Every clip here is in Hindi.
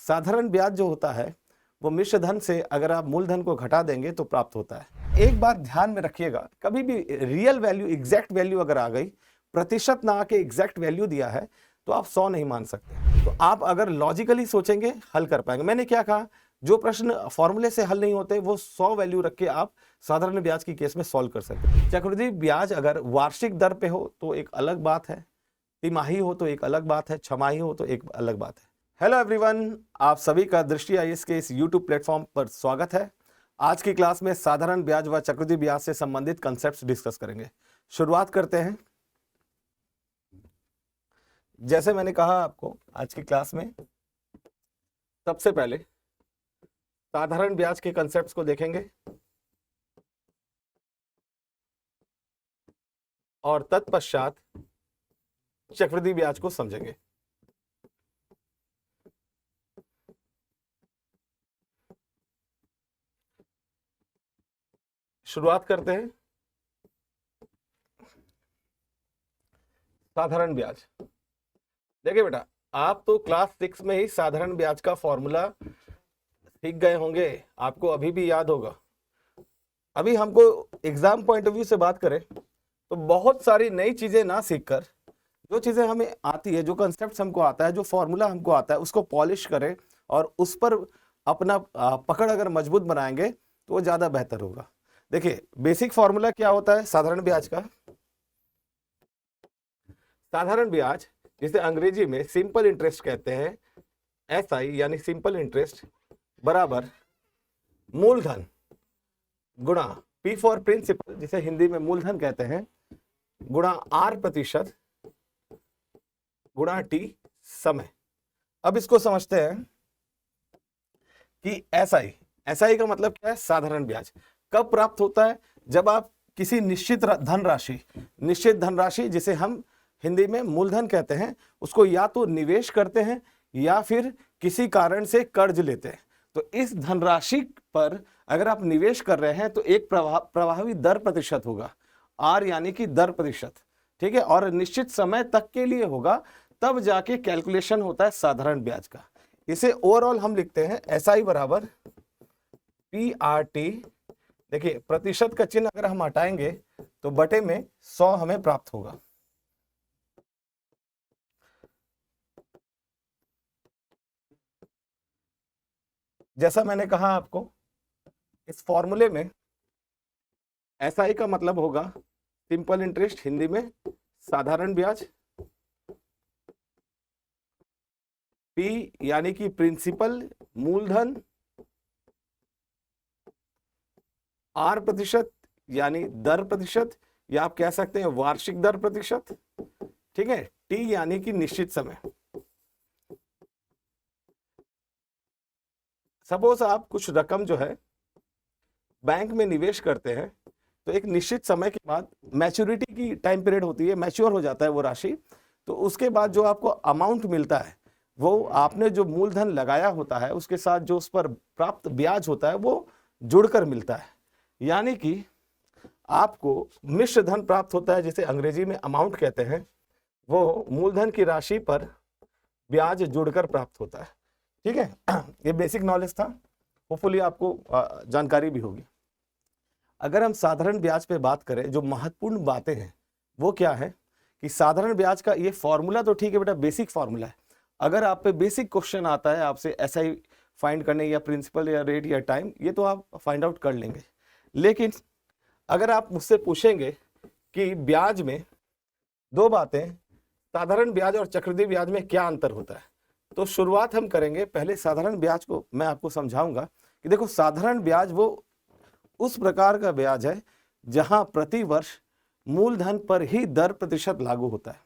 साधारण ब्याज जो होता है वो मिश्र धन से अगर आप मूलधन को घटा देंगे तो प्राप्त होता है। एक बात ध्यान में रखिएगा, कभी भी रियल वैल्यू एग्जैक्ट वैल्यू अगर आ गई, प्रतिशत ना आके एग्जैक्ट वैल्यू दिया है तो आप 100 नहीं मान सकते। तो आप अगर लॉजिकली सोचेंगे हल कर पाएंगे। मैंने क्या कहा, जो प्रश्न फॉर्मूले से हल नहीं होते वो 100 वैल्यू रख के आप साधारण ब्याज की केस में सॉल्व कर सकते हैं। चक्रवृद्धि ब्याज अगर वार्षिक दर पे हो तो एक अलग बात है, तिमाही हो तो एक अलग बात है, छमाही हो तो एक अलग बात है। हेलो एवरीवन, आप सभी का दृष्टि आईएएस के इस यूट्यूब प्लेटफॉर्म पर स्वागत है। आज की क्लास में साधारण ब्याज व चक्रवृद्धि ब्याज से संबंधित कंसेप्ट्स डिस्कस करेंगे। शुरुआत करते हैं। जैसे मैंने कहा आपको, आज की क्लास में सबसे पहले साधारण ब्याज के कंसेप्ट्स को देखेंगे और तत्पश्चात चक्रवृद्धि ब्याज को समझेंगे। शुरुआत करते हैं साधारण ब्याज। देखिए बेटा, आप तो क्लास 6 में ही साधारण ब्याज का फॉर्मूला सीख गए होंगे, आपको अभी भी याद होगा। अभी हमको एग्जाम पॉइंट ऑफ व्यू से बात करें तो बहुत सारी नई चीजें ना सीखकर, जो चीजें हमें आती है, जो कंसेप्ट हमको आता है, जो फॉर्मूला हमको आता है, उसको पॉलिश करें और उस पर अपना पकड़ अगर मजबूत बनाएंगे तो वो ज्यादा बेहतर होगा। देखिए, बेसिक फॉर्मूला क्या होता है साधारण ब्याज का। साधारण ब्याज, जिसे अंग्रेजी में सिंपल इंटरेस्ट कहते हैं, SI यानी सिंपल इंटरेस्ट बराबर मूलधन गुणा P फॉर प्रिंसिपल, जिसे हिंदी में मूलधन कहते हैं, गुणा R% गुणा T समय। अब इसको समझते हैं कि SI का मतलब क्या है। साधारण ब्याज कब प्राप्त होता है? जब आप किसी निश्चित धनराशि जिसे हम हिंदी में मूलधन कहते हैं, उसको या तो निवेश करते हैं या फिर किसी कारण से कर्ज लेते हैं। तो इस धनराशि पर अगर आप निवेश कर रहे हैं तो एक प्रभावी दर प्रतिशत होगा, R यानी कि दर प्रतिशत, ठीक है, और निश्चित समय तक के लिए होगा, तब जाके कैलकुलेशन होता है साधारण ब्याज का। इसे ओवरऑल हम लिखते हैं SI बराबर PRT। देखिए, प्रतिशत का चिन्ह अगर हम हटाएंगे तो बटे में 100 हमें प्राप्त होगा। जैसा मैंने कहा आपको, इस फॉर्मूले में SI का मतलब होगा सिंपल इंटरेस्ट, हिंदी में साधारण ब्याज, P यानी कि प्रिंसिपल मूलधन, R% यानी दर प्रतिशत, या आप कह सकते हैं वार्षिक दर प्रतिशत, ठीक है, T यानी कि निश्चित समय। सपोज आप कुछ रकम जो है बैंक में निवेश करते हैं, तो एक निश्चित समय के बाद मैच्योरिटी की टाइम पीरियड होती है, मैच्योर हो जाता है वो राशि, तो उसके बाद जो आपको अमाउंट मिलता है वो आपने जो मूलधन लगाया होता है उसके साथ जो उस पर प्राप्त ब्याज होता है वो जुड़कर मिलता है। यानी कि आपको मिश्र धन प्राप्त होता है, जिसे अंग्रेजी में अमाउंट कहते हैं, वो मूलधन की राशि पर ब्याज जुड़कर प्राप्त होता है। ठीक है, ये बेसिक नॉलेज था, होपफुली आपको जानकारी भी होगी। अगर हम साधारण ब्याज पे बात करें, जो महत्वपूर्ण बातें हैं वो क्या है कि साधारण ब्याज का ये फॉर्मूला तो ठीक है बेटा, बेसिक फॉर्मूला है। अगर आप पे बेसिक क्वेश्चन आता है आपसे SI फाइंड करने, या प्रिंसिपल या रेट या टाइम, ये तो आप फाइंड आउट कर लेंगे। लेकिन अगर आप मुझसे पूछेंगे कि ब्याज में दो बातें, साधारण ब्याज और चक्रवृद्धि ब्याज में क्या अंतर होता है, तो शुरुआत हम करेंगे पहले साधारण ब्याज को। मैं आपको समझाऊंगा कि देखो, साधारण ब्याज वो उस प्रकार का ब्याज है जहां प्रति वर्ष मूलधन पर ही दर प्रतिशत लागू होता है,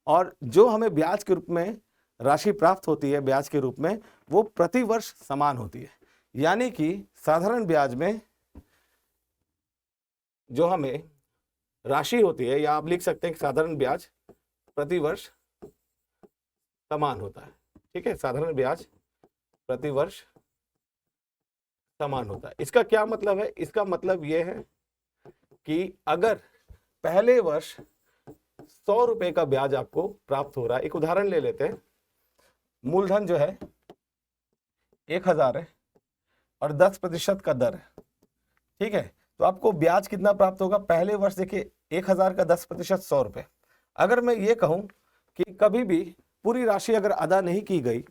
और जो हमें ब्याज के रूप में राशि प्राप्त होती है ब्याज के रूप में, वो प्रति वर्ष समान होती है। यानी कि साधारण ब्याज में जो हमें राशि होती है, या आप लिख सकते हैं कि साधारण ब्याज प्रति वर्ष समान होता है। ठीक है, साधारण ब्याज प्रति वर्ष समान होता है। इसका क्या मतलब है? इसका मतलब यह है कि अगर पहले वर्ष 100 रुपए का ब्याज आपको प्राप्त हो रहा है, एक उदाहरण ले लेते हैं, मूलधन जो है 1000 है और 10% का दर है, ठीक है, तो आपको ब्याज कितना प्राप्त होगा? पहले वर्ष देखिए 1000 का 10% 100 रुपये। अगर मैं ये कहूँ कि कभी भी पूरी राशि अगर अदा नहीं की गई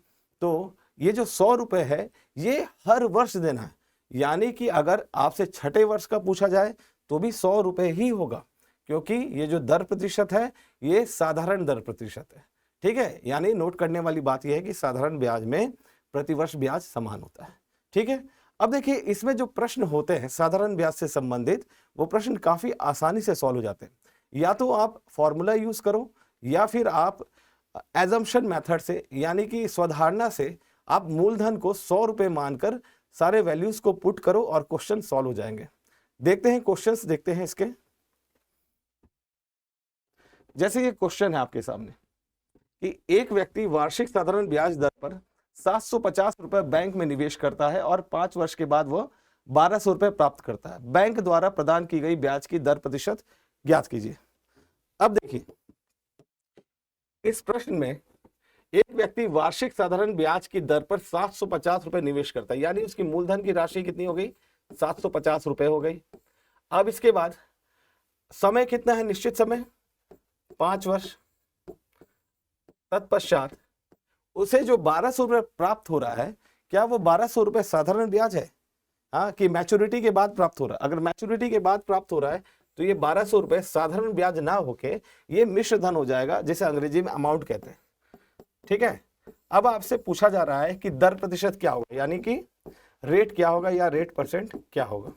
तो ये जो 100 रुपये है ये हर वर्ष देना है, यानी कि अगर आपसे छठे वर्ष का पूछा जाए तो भी 100 रुपये ही होगा, क्योंकि ये जो दर प्रतिशत है ये साधारण दर प्रतिशत है, ठीक है। यानी नोट करने वाली बात यह है कि साधारण ब्याज में प्रतिवर्ष ब्याज समान होता है, ठीक है। अब देखिए इसमें जो प्रश्न होते हैं साधारण ब्याज से संबंधित, वो प्रश्न काफी आसानी से सॉल्व हो जाते हैं। या तो आप फॉर्मूला यूज करो या फिर आप एजम्पशन मेथड से, यानी कि स्वधारणा से आप मूलधन को 100 रुपये मानकर सारे वैल्यूज को पुट करो और क्वेश्चन सॉल्व हो जाएंगे। देखते हैं क्वेश्चंस, देखते हैं इसके। जैसे ये क्वेश्चन है आपके सामने कि एक व्यक्ति वार्षिक साधारण ब्याज दर पर 750 रुपए बैंक में निवेश करता है और 5 वर्ष के बाद वह 1200 रुपए प्राप्त करता है। बैंक द्वारा प्रदान की गई ब्याज की दर प्रतिशत ज्ञात कीजिए। अब देखिए इस प्रश्न में एक व्यक्ति वार्षिक साधारण ब्याज की दर पर 750 रुपए निवेश करता है, यानी उसकी मूलधन की राशि कितनी हो गई? 750 रुपए हो गई। अब इसके बाद समय कितना है? निश्चित समय 5 वर्ष। तत्पश्चात उसे जो 1200 रुपये प्राप्त हो रहा है, क्या वो 1200 रुपये साधारण ब्याज है हाँ कि मैच्योरिटी के बाद प्राप्त हो रहा है? अगर मैच्योरिटी के बाद प्राप्त हो रहा है तो ये 1200 रुपये साधारण ब्याज ना होके ये मिश्र धन हो जाएगा, जिसे अंग्रेजी में अमाउंट कहते हैं, ठीक है। अब आपसे पूछा जा रहा है कि दर प्रतिशत क्या होगा, यानी कि रेट क्या होगा या रेट परसेंट क्या होगा।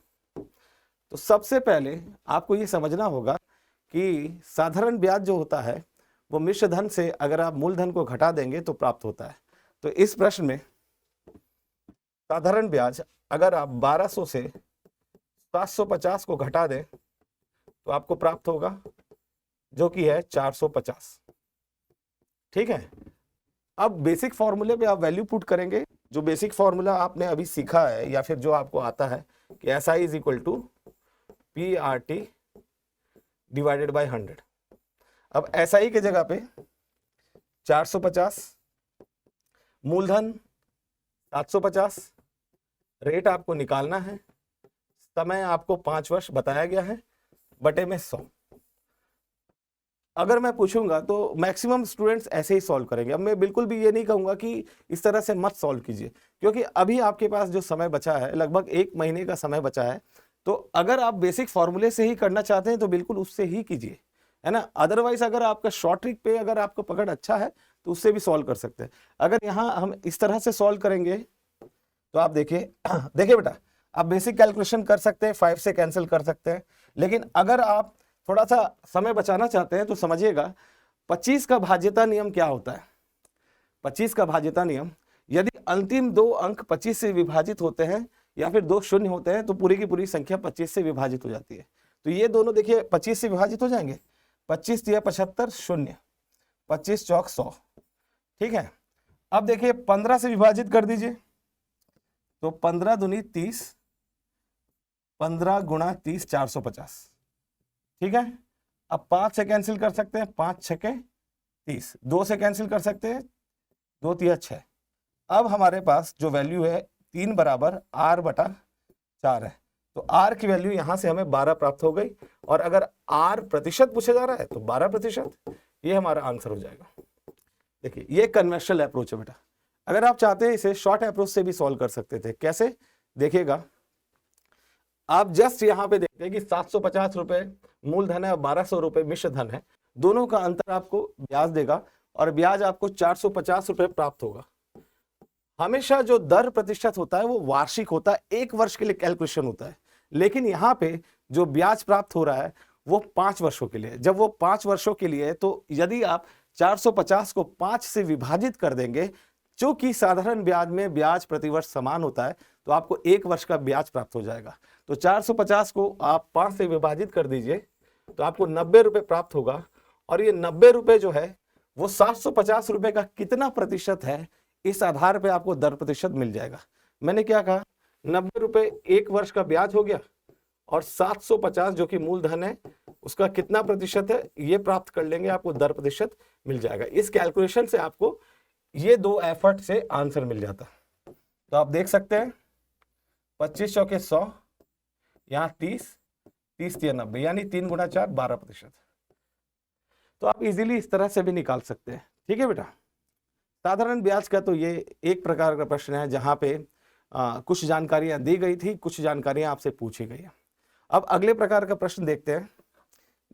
तो सबसे पहले आपको ये समझना होगा कि साधारण ब्याज जो होता है वो मिश्र धन से अगर आप मूलधन को घटा देंगे तो प्राप्त होता है। तो इस प्रश्न में साधारण ब्याज अगर आप 1200 से 750 को घटा दें तो आपको प्राप्त होगा जो कि है 450, ठीक है। अब बेसिक फॉर्मूले पे आप वैल्यू पुट करेंगे, जो बेसिक फॉर्मूला आपने अभी सीखा है या फिर जो आपको आता है कि SI is equal to PRT divided by 100। अब SI के जगह पे 450, मूलधन 750, रेट आपको निकालना है, समय आपको 5 वर्ष बताया गया है, बटे में 100। अगर मैं पूछूंगा तो मैक्सिमम स्टूडेंट्स ऐसे ही सॉल्व करेंगे। अब मैं बिल्कुल भी ये नहीं कहूंगा कि इस तरह से मत सॉल्व कीजिए, क्योंकि अभी आपके पास जो समय बचा है लगभग 1 महीने का समय बचा है। तो अगर आप बेसिक फॉर्मूले से ही करना चाहते हैं तो बिल्कुल उससे ही कीजिए, है ना। अदरवाइज अगर आपका शॉर्ट ट्रिक पे अगर आपका पकड़ अच्छा है तो उससे भी सॉल्व कर सकते हैं। अगर यहाँ हम इस तरह से सॉल्व करेंगे तो आप देखिए देखिए बेटा, आप बेसिक कैलकुलेशन कर सकते हैं, 5 से कैंसिल कर सकते हैं, लेकिन अगर आप थोड़ा सा समय बचाना चाहते हैं तो समझिएगा 25 का भाज्यता नियम क्या होता है। 25 का भाज्यता नियम, यदि अंतिम 2 अंक 25 से विभाजित होते हैं या फिर 2 शून्य होते हैं तो पूरी की पूरी संख्या 25 से विभाजित हो जाती है। तो ये दोनों देखिए 25 से विभाजित हो जाएंगे, 25 या 75 शून्य, 25 चौक 100, ठीक है। अब देखिए 15 से विभाजित कर दीजिए तो 15 दूनी 30, 15 गुणा 30 450, ठीक है। अब 5 से कैंसिल कर सकते हैं, 5 छके 30, 2 से कैंसिल कर सकते हैं, 2 तिया 6। अब हमारे पास जो वैल्यू है 3 बराबर R बटा 4 है, तो R की वैल्यू यहां से हमें 12 प्राप्त हो गई। और अगर R प्रतिशत पूछा जा रहा है तो 12%, ये हमारा आंसर हो जाएगा। देखिए ये कन्वेंशनल अप्रोच है बेटा। अगर आप चाहते हैं इसे शॉर्ट अप्रोच से भी सॉल्व कर सकते थे। कैसे? देखिएगा, आप जस्ट यहाँ पे देखते हैं कि 750 रुपए मूलधन है और 1200 रुपए मिश्र धन है, दोनों का अंतर आपको ब्याज देगा और ब्याज आपको 450 रुपए प्राप्त होगा। हमेशा जो दर प्रतिशत होता है वो वार्षिक होता है, 1 वर्ष के लिए कैलकुलेशन होता है, लेकिन यहाँ पे जो ब्याज प्राप्त हो रहा है वो 5 वर्षों के लिए। जब वो 5 वर्षों के लिए, तो यदि आप 450 को 5 से विभाजित कर देंगे, चूंकि साधारण ब्याज में ब्याज प्रतिवर्ष समान होता है, तो आपको 1 वर्ष का ब्याज प्राप्त हो जाएगा। तो 450 को आप 5 से विभाजित कर दीजिए तो आपको 90 रुपए प्राप्त होगा। और ये 90 रुपए जो है वो 750 रुपए का कितना प्रतिशत है, इस आधार पे आपको दर प्रतिशत मिल जाएगा। मैंने क्या कहा, 90 रुपए 1 वर्ष का ब्याज हो गया और 750 जो कि मूलधन है उसका कितना प्रतिशत है ये प्राप्त कर लेंगे, आपको दर प्रतिशत मिल जाएगा। इस कैलकुलेशन से आपको ये 2 एफर्ट से आंसर मिल जाता। तो आप देख सकते हैं 25 चौके 100, यहाँ 30, 30 तिया 90, यानी 3 गुणा 4 12%। तो आप इजीली इस तरह से भी निकाल सकते हैं। ठीक है बेटा, साधारण ब्याज का तो ये एक प्रकार का प्रश्न है जहां पे कुछ जानकारियां दी गई थी, कुछ जानकारियां आपसे पूछी गई है। अब अगले प्रकार का प्रश्न देखते हैं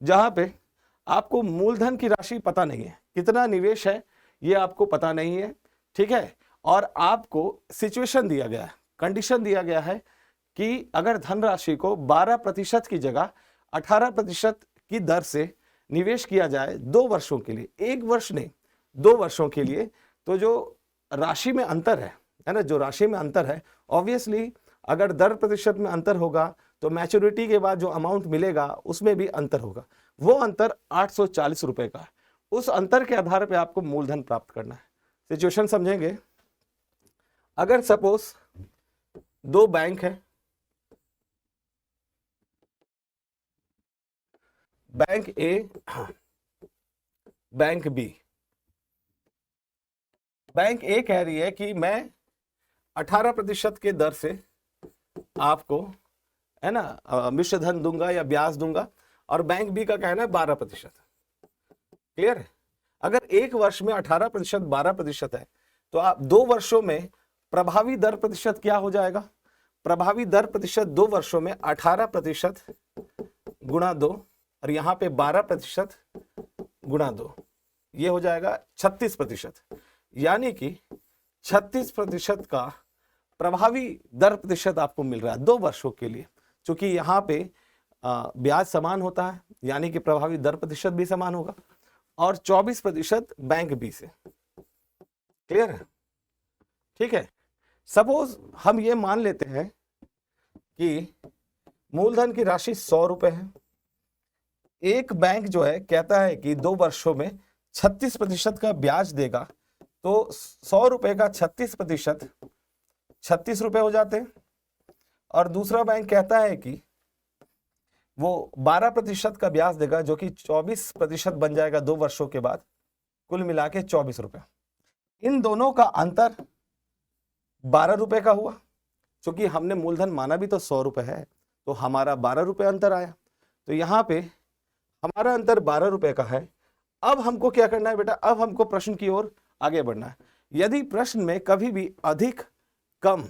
जहां पे आपको मूलधन की राशि पता नहीं है, कितना निवेश है ये आपको पता नहीं है। ठीक है, और आपको सिचुएशन दिया गया है, कंडीशन दिया गया है कि अगर धनराशि को 12% की जगह 18% की दर से निवेश किया जाए 2 वर्षों के लिए, 1 वर्ष नहीं 2 वर्षों के लिए, तो जो राशि में अंतर है ना, जो राशि में अंतर है, ऑब्वियसली अगर दर प्रतिशत में अंतर होगा तो मैच्योरिटी के बाद जो अमाउंट मिलेगा उसमें भी अंतर होगा। वो अंतर 840 रुपए का है। उस अंतर के आधार पे आपको मूलधन प्राप्त करना है। सिचुएशन समझेंगे, अगर सपोज 2 बैंक है, बैंक ए, बैंक बी। बैंक ए कह रही है कि मैं 18% के दर से आपको, है ना, मिश्र धन दूंगा या ब्याज दूंगा, और बैंक बी का कहना है 12%। क्लियर है? अगर 1 वर्ष में 18% 12% है तो आप 2 वर्षों में प्रभावी दर प्रतिशत क्या हो जाएगा? प्रभावी दर प्रतिशत 2 वर्षों में 18% गुणा 2, और यहां पे 12% गुणा 2, ये हो जाएगा 36%। यानी कि 36% का प्रभावी दर प्रतिशत आपको मिल रहा है 2 वर्षों के लिए। क्योंकि यहाँ पे ब्याज समान होता है, यानी कि प्रभावी दर प्रतिशत भी समान होगा, और 24% बैंक बी से। क्लियर है? ठीक है, सपोज हम ये मान लेते हैं कि मूलधन की राशि 100 रुपए है। एक बैंक जो है कहता है कि 2 वर्षों में 36% का ब्याज देगा, तो 100 रुपए का 36% 36 रुपए हो जाते हैं। और दूसरा बैंक कहता है कि वो 12% का ब्याज देगा, जो कि 24% बन जाएगा 2 वर्षों के बाद, कुल मिला के 24 रुपए। इन दोनों का अंतर 12 रुपए का हुआ। क्योंकि हमने मूलधन माना भी तो 100 रुपए है, तो हमारा 12 रुपए अंतर आया। तो यहाँ पे हमारा अंतर 12 रुपए का है। अब हमको क्या करना है बेटा? अब हमको प्रश्न की ओर आगे बढ़ना है। यदि प्रश्न में कभी भी अधिक, कम,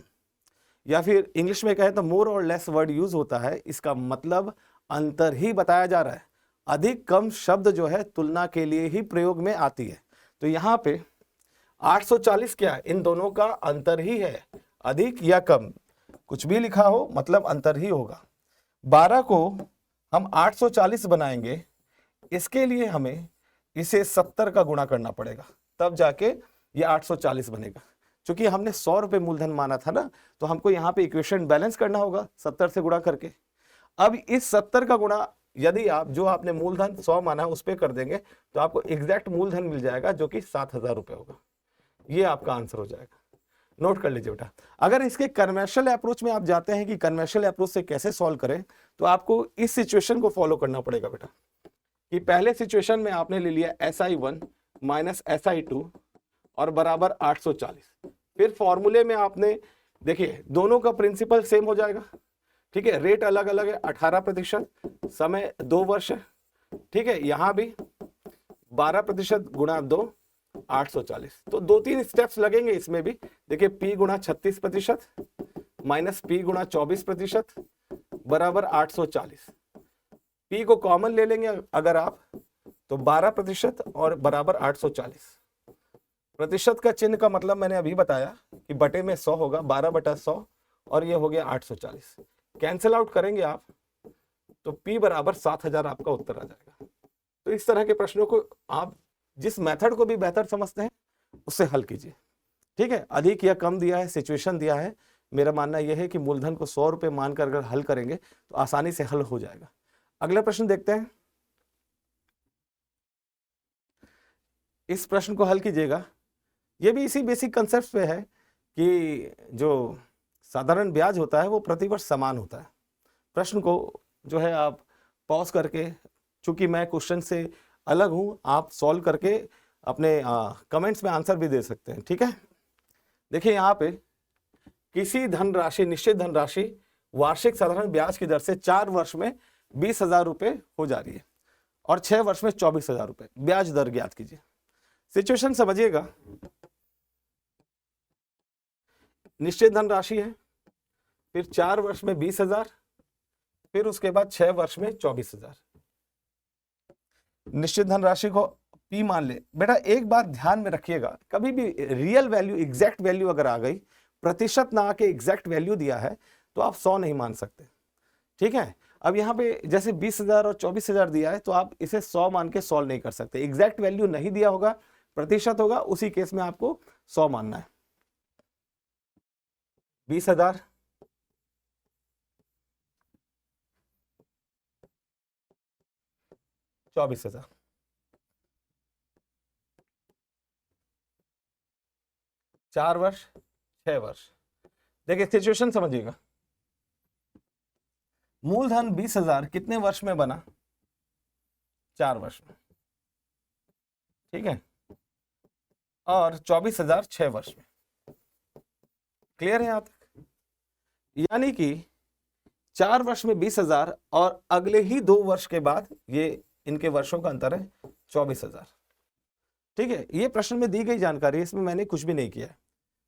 या फिर इंग्लिश में कहें तो मोर और लेस वर्ड यूज होता है, इसका मतलब अंतर ही बताया जा रहा है। अधिक कम शब्द जो है तुलना के लिए ही प्रयोग में आती है। तो यहाँ पे 840 क्या है? इन दोनों का अंतर ही है, अधिक या कम, कुछ भी लिखा हो मतलब अंतर ही होगा। 12 को हम 840 बनाएंगे, इसके लिए हमें इसे 70 का गुणा करना पड़ेगा, तब जाके ये 840 बनेगा। क्योंकि हमने 100 रुपए मूलधन माना था ना, तो हमको यहाँ पे इक्वेशन बैलेंस करना होगा 70 से गुणा करके। अब इस 70 का गुणा यदि आप जो आपने मूलधन 100 माना है उस पर कर देंगे तो आपको एग्जैक्ट मूलधन मिल जाएगा, जो कि 7000 रुपए होगा। ये आपका आंसर हो जाएगा। नोट कर लीजिए बेटा। अगर इसके कन्वेंशनल अप्रोच में आप जाते हैं कि कन्वेंशनल अप्रोच से कैसे सॉल्व करें, तो आपको इस सिचुएशन को फॉलो करना पड़ेगा बेटा, कि पहले सिचुएशन में आपने ले लिया SI1 माइनस SI2 और बराबर 840। फिर फॉर्मूले में आपने देखिए दोनों का प्रिंसिपल सेम हो जाएगा। ठीक है, रेट अलग अलग है, 18%, समय 2 वर्ष है। ठीक है, यहां भी 12% गुणा 2 840। तो 2-3 स्टेप्स लगेंगे इसमें भी। देखिए P गुणा 36% माइनस P गुणा 24% बराबर 840। P को कॉमन ले लेंगे अगर आप, तो 12% और बराबर 840। प्रतिशत का चिन्ह का मतलब मैंने अभी बताया कि बटे में 100 होगा, 12/100, और ये हो गया 840। कैंसिल आउट करेंगे आप तो P बराबर 7000 आपका उत्तर आ जाएगा। तो इस तरह के प्रश्नों को आप जिस मेथड को भी बेहतर समझते हैं उससे हल कीजिए। ठीक है, अधिक या कम दिया है, सिचुएशन दिया है, मेरा मानना यह है कि मूलधन को 100 रुपए मानकर अगर हल करेंगे तो आसानी से हल हो जाएगा। अगला प्रश्न देखते हैं। इस प्रश्न को हल कीजिएगा। यह भी इसी बेसिक कंसेप्ट पे है कि जो साधारण ब्याज होता है वो प्रतिवर्ष समान होता है। प्रश्न को जो है आप पॉज करके, चूंकि मैं क्वेश्चन से अलग हूं, आप सॉल्व करके अपने कमेंट्स में आंसर भी दे सकते हैं। ठीक है, देखिए यहाँ पे किसी धनराशि, निश्चित धनराशि वार्षिक साधारण ब्याज की दर से 4 वर्ष में 20,000 रुपए हो जा रही है और 6 वर्ष में 24,000 रुपए, ब्याज दर ज्ञात कीजिए। सिचुएशन समझिएगा, निश्चित धनराशि है, फिर 4 वर्ष में 20,000, फिर उसके बाद 6 वर्ष में 24,000। निश्चित धनराशि को P मान ले। बेटा एक बात ध्यान में रखिएगा, कभी भी रियल वैल्यू, एग्जैक्ट वैल्यू अगर आ गई, प्रतिशत ना आके एग्जैक्ट वैल्यू दिया है, तो आप 100 नहीं मान सकते, ठीक है। अब यहाँ पे जैसे 20,000 और 24,000 दिया है, तो आप इसे 100 मान के सॉल्व नहीं कर सकते। एग्जैक्ट वैल्यू नहीं दिया होगा, प्रतिशत होगा, उसी केस में आपको 100 मानना है। 20,000, 24,000, 4 वर्ष, 6 वर्ष। देखिए सिचुएशन समझिएगा, मूलधन 20,000 कितने वर्ष में बना? 4 वर्ष में, ठीक है, और 24,000 6 वर्ष में। क्लियर है यहां तक? यानी कि 4 वर्ष में 20,000 और अगले ही 2 वर्ष के बाद, ये इनके वर्षों का अंतर है, 24,000। ठीक है, ये प्रश्न में दी गई जानकारी, इसमें मैंने कुछ भी नहीं किया है,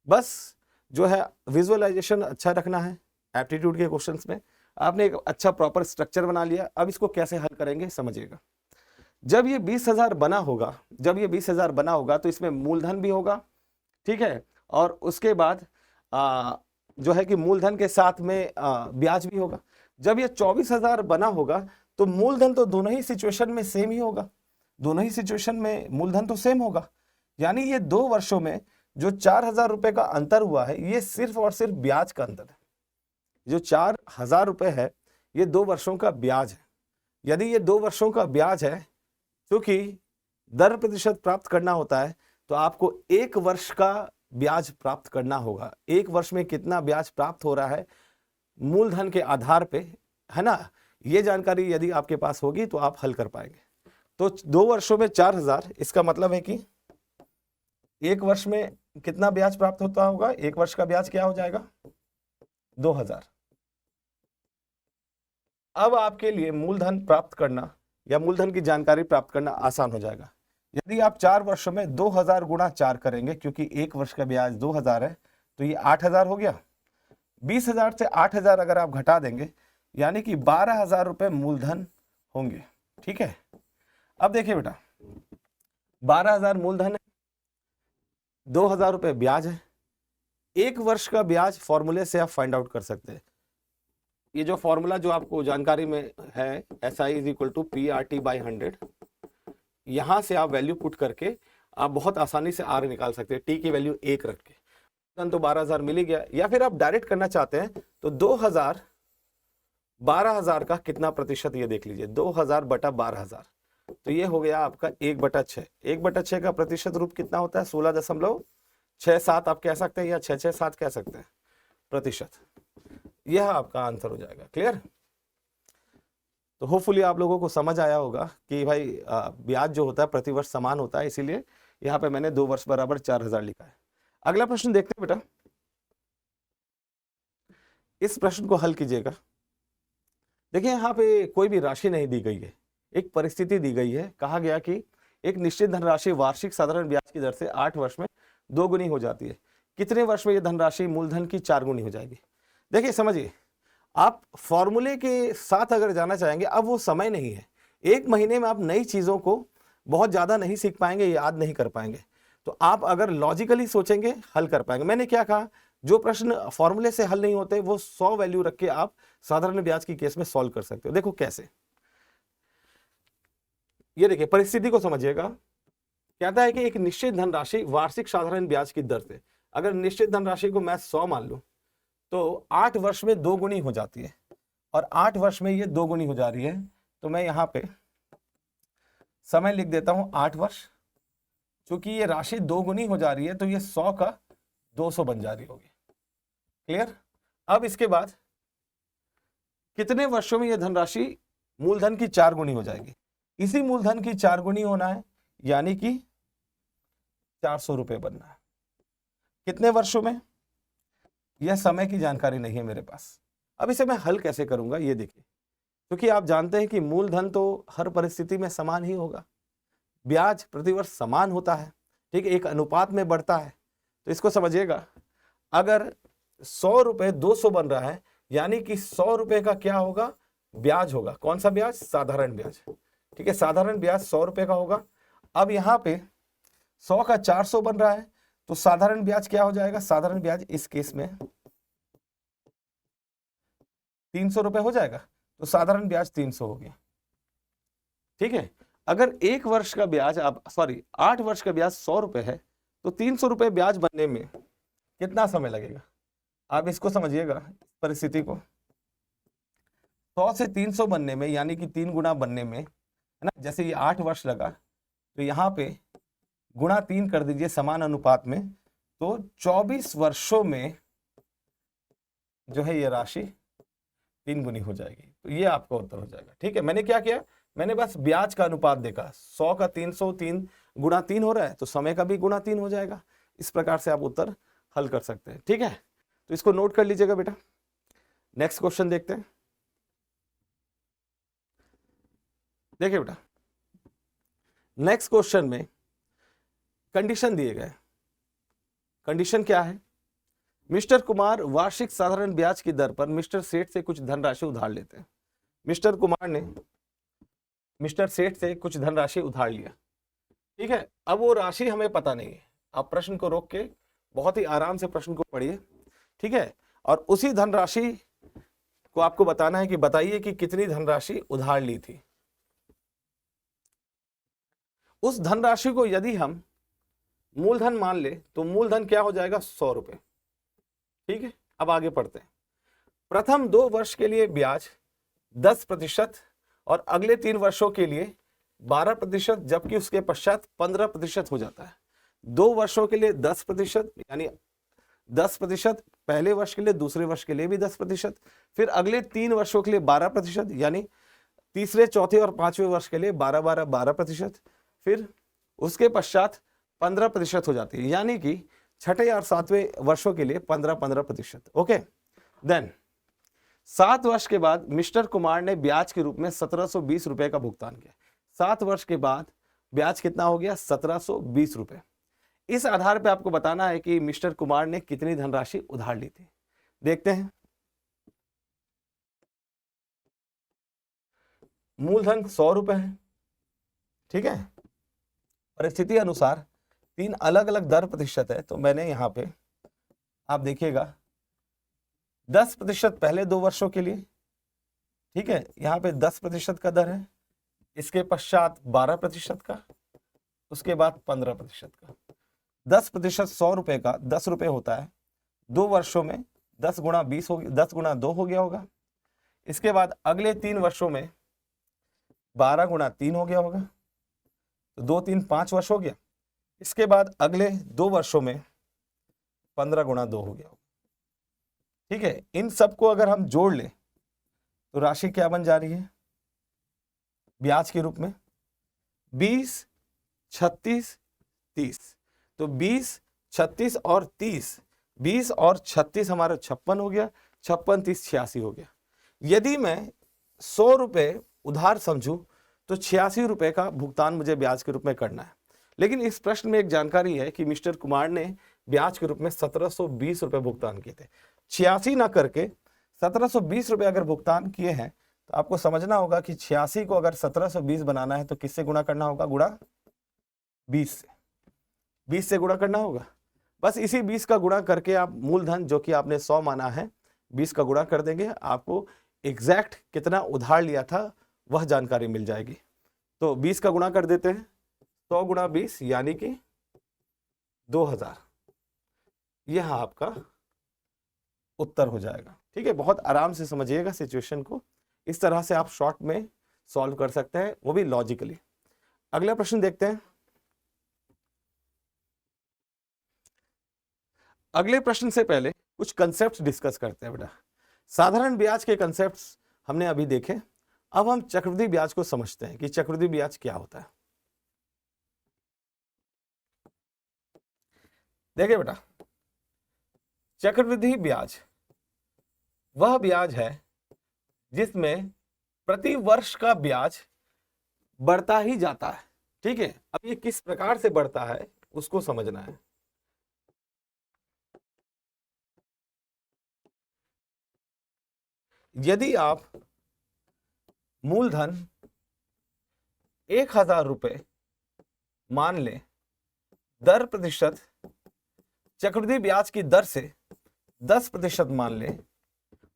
बस जो है विजुअलाइजेशन अच्छा रखना है। एप्टीट्यूड के क्वेश्चंस में आपने एक अच्छा प्रॉपर स्ट्रक्चर बना लिया। अब इसको कैसे हल करेंगे समझिएगा। जब ये 20,000 बना होगा, जब ये 20,000 बना होगा तो इसमें मूलधन भी होगा, ठीक है, और उसके बाद जो है कि मूलधन के साथ में ब्याज भी होगा। जब ये 24,000 बना होगा तो मूलधन तो दोनों ही सिचुएशन में सेम ही होगा, दोनों ही सिचुएशन में मूलधन तो सेम होगा। यानी ये 2 वर्षों में जो 4,000 रुपए का अंतर हुआ है, ये सिर्फ और सिर्फ ब्याज का अंतर है। जो 4,000 रुपए है, ये 2 वर्षों का ब्याज है। यदि ये 2 वर्षों का ब्याज है, क्योंकि दर प्रतिशत प्राप्त करना होता है, तो आपको 1 वर्ष का ब्याज प्राप्त करना होगा। 1 वर्ष में कितना ब्याज प्राप्त हो रहा है मूलधन के आधार पे, है ना। ये जानकारी यदि आपके पास होगी तो आप हल कर पाएंगे। तो 2 वर्षों में 4,000, इसका मतलब है कि 1 वर्ष में कितना ब्याज प्राप्त होता होगा? 1 वर्ष का ब्याज क्या हो जाएगा? 2,000। अब आपके लिए मूलधन प्राप्त करना या मूलधन की जानकारी प्राप्त करना आसान हो जाएगा। यदि आप 4 वर्षों में 2,000 गुणा 4 करेंगे, क्योंकि 1 वर्ष का ब्याज 2,000 है, तो ये 8,000 हो गया। 20,000 से 8,000 अगर आप घटा देंगे, यानी कि 12,000 रुपए मूलधन होंगे, ठीक है। अब देखिए बेटा, 12,000 मूलधन है, 2,000 रुपए ब्याज है। 1 वर्ष का ब्याज फॉर्मूले से आप फाइंड आउट कर सकते हैं। ये जो फॉर्मूला जो आपको जानकारी में है, SI is equal to PRT/100, यहां से आप वैल्यू पुट करके आप बहुत आसानी से R निकाल सकते हैं, T की वैल्यू 1 रख के। तो 12,000 मिल ही गया। या फिर आप डायरेक्ट करना चाहते हैं तो 2,000 12,000 का कितना प्रतिशत, ये देख लीजिए, 2,000 बटा 12,000, तो ये हो गया आपका 1/6। 1/6 का प्रतिशत रूप कितना होता है? 16.67 आप कह सकते हैं, या 667 कह सकते हैं प्रतिशत। यह आपका आंसर हो जाएगा। क्लियर? तो होपफुली आप लोगों को समझ आया होगा कि भाई ब्याज जो होता है प्रति वर्ष समान होता है, इसीलिए यहाँ पे मैंने 2 वर्ष बराबर 4,000 लिखा है। अगला प्रश्न देखते हैं बेटा, इस प्रश्न को हल कीजिएगा। देखिए यहाँ पे कोई भी राशि नहीं दी गई है, एक परिस्थिति दी गई है। कहा गया कि एक निश्चित धनराशि वार्षिक साधारण ब्याज की दर से 8 वर्ष में 2 गुनी हो जाती है। कितने वर्ष में यह धनराशि मूलधन की 4 गुनी हो जाएगी? देखिए समझिए, आप फॉर्मूले के साथ अगर जाना चाहेंगे, अब वो समय नहीं है। 1 महीने में आप नई चीजों को बहुत ज्यादा नहीं सीख पाएंगे, याद नहीं कर पाएंगे। तो आप अगर लॉजिकली सोचेंगे, हल कर पाएंगे। मैंने क्या कहा, जो प्रश्न फॉर्मूले से हल नहीं होते, वो 100 वैल्यू रख के आप साधारण ब्याज की केस में सॉल्व कर सकते हो। देखो कैसे, ये देखिए परिस्थिति को समझिएगा। कहता है कि एक निश्चित धनराशि वार्षिक साधारण ब्याज की दर से, अगर निश्चित धनराशि को मैं 100 मान लूं, तो 8 वर्ष में 2 गुनी हो जाती है, और 8 वर्ष में ये 2 गुनी हो जा रही है। तो मैं यहां पे समय लिख देता हूं 8 वर्ष। क्योंकि ये राशि 2 गुनी हो जा रही है, तो ये 100 का 200 बन जा रही होगी। क्लियर? अब इसके बाद कितने वर्षों में यह धनराशि मूलधन की 4 गुनी हो जाएगी? इसी मूलधन की 4 गुनी होना है, यानी कि 400 रुपए बनना है। कितने वर्षों में? यह समय की जानकारी नहीं है मेरे पास। अब इसे मैं हल कैसे करूंगा ये देखिए, क्योंकि आप जानते हैं कि मूलधन तो हर परिस्थिति में समान ही होगा, ब्याज प्रतिवर्ष समान होता है, ठीक है, एक अनुपात में बढ़ता है। तो इसको समझिएगा, अगर 100 रुपए 200 बन रहा है, यानी कि 100 रुपए का क्या होगा, ब्याज होगा। कौन सा ब्याज? साधारण ब्याज, ठीक है, साधारण ब्याज 100 रुपए का होगा। अब यहां पे 100 का 400 बन रहा है, तो साधारण ब्याज क्या हो जाएगा? साधारण ब्याज इस केस में 300 रुपए हो जाएगा, तो साधारण ब्याज 300 हो गया, ठीक है। अगर 1 वर्ष का ब्याज, आप 8 वर्ष का ब्याज 100 रुपए है, तो 300 रुपए ब्याज बनने में कितना समय लगेगा? आप इसको समझिएगा, परिस्थिति को। 100 से 300 बनने में, यानी कि 3 गुना बनने में, है ना, जैसे ये 8 वर्ष लगा, तो यहाँ पे गुणा 3 कर दीजिए समान अनुपात में, तो 24 वर्षों में जो है ये राशि 3 गुनी हो जाएगी। तो ये आपका उत्तर हो जाएगा, ठीक है। मैंने क्या किया, मैंने बस ब्याज का अनुपात देखा, 100 का 300, 3 गुणा 3 हो रहा है, तो समय का भी गुणा 3 हो जाएगा। इस प्रकार से आप उत्तर हल कर सकते हैं, ठीक है। तो इसको नोट कर लीजिएगा बेटा। नेक्स्ट क्वेश्चन देखते हैं। देखिए बेटा, नेक्स्ट क्वेश्चन में कंडीशन दिए गए। कंडीशन क्या है? मिस्टर कुमार वार्षिक साधारण ब्याज की दर पर मिस्टर सेठ से कुछ धनराशि उधार लेते हैं। मिस्टर कुमार ने मिस्टर सेठ से कुछ धनराशि उधार लिया, ठीक है। अब वो राशि हमें पता नहीं है। आप प्रश्न को रोक के बहुत ही आराम से प्रश्न को पढ़िए, ठीक है, और उसी धनराशि को आपको बताना है कि बताइए कि कितनी धनराशि उधार ली थी। उस धनराशि को यदि हम मूलधन मान ले, तो मूलधन क्या हो जाएगा? 100 रुपए, ठीक है। अब आगे पढ़ते हैं। प्रथम 2 वर्ष के लिए ब्याज 10% और अगले 3 वर्षों के लिए 12%, जबकि उसके पश्चात 15% हो जाता है। 2 वर्षों के लिए 10%, यानी 10%, पहले वर्ष के लिए, दूसरे वर्ष के लिए भी 10%, फिर अगले 3 वर्षों के लिए 12%, यानी तीसरे, चौथे और 5वें वर्ष के लिए 12% फिर उसके पश्चात 15% हो जाती है, यानी कि छठे और 7वें वर्षों के लिए 15%। ओके, देन 7 वर्ष के बाद मिस्टर कुमार ने ब्याज के रूप में 1720 रुपए का भुगतान किया। 7 वर्ष के बाद ब्याज कितना हो गया? 1720 रुपए। इस आधार पे आपको बताना है कि मिस्टर कुमार ने कितनी धनराशि उधार ली थी। देखते हैं। मूलधन 100 रुपए है, ठीक है। परिस्थिति अनुसार 3 अलग अलग दर प्रतिशत है, तो मैंने यहां पे आप देखिएगा 10% पहले 2 वर्षों के लिए, ठीक है, यहाँ पे 10% का दर है, इसके पश्चात 12% का, उसके बाद 15% का। 10% 100 रुपए का 10 रुपए होता है, 2 वर्षों में 10 गुणा 20 हो गया, 10 गुणा 2 हो गया होगा। इसके बाद अगले 3 वर्षों में 12 गुणा 3 हो गया होगा, तो 2 3 5 वर्ष हो गया। इसके बाद अगले 2 वर्षों में 15 गुणा 2 हो गया होगा, ठीक है। इन सबको अगर हम जोड़ लें तो राशि क्या बन जा रही है ब्याज के रूप में? 20, 36, 30। तो 20, 36 और 30, 20 और 36 हमारा 56 हो गया, 56, 30, 86 हो गया। यदि मैं 100 रुपए उधार समझूं तो 86 रुपए का भुगतान मुझे ब्याज के रूप में करना है। लेकिन इस प्रश्न में एक जानकारी है कि मिस्टर कुमार ने ब्याज के रूप में 1720 रुपए भुगतान किए थे। 86 ना करके 1720 रुपए अगर भुगतान किए हैं, तो आपको समझना होगा कि 86 को अगर 1720 बनाना है तो किससे गुणा करना होगा? गुणा 20 से, 20 से गुणा करना होगा। बस इसी 20 का गुणा करके आप मूलधन जो कि आपने 100 माना है, 20 का गुणा कर देंगे, आपको एग्जैक्ट कितना उधार लिया था वह जानकारी मिल जाएगी। तो 20 का गुणा कर देते हैं, 100 गुणा 20 यानी कि 2000। यह आपका उत्तर हो जाएगा, ठीक है। बहुत आराम से समझिएगा सिचुएशन को, इस तरह से आप शॉर्ट में सॉल्व कर सकते हैं, वो भी लॉजिकली। अगला प्रश्न देखते हैं। अगले प्रश्न से पहले कुछ कंसेप्ट डिस्कस करते हैं बेटा। साधारण ब्याज के कंसेप्ट हमने अभी देखे, अब हम चक्रवृद्धि ब्याज को समझते हैं कि चक्रवृद्धि ब्याज क्या होता है। देखिए बेटा, चक्रवृद्धि ब्याज वह ब्याज है जिसमें प्रति वर्ष का ब्याज बढ़ता ही जाता है। ठीक है, अब ये किस प्रकार से बढ़ता है उसको समझना है। यदि आप मूलधन 1000 रुपए मान लें, दर प्रतिशत चक्रवृद्धि ब्याज की दर से 10% मान लें,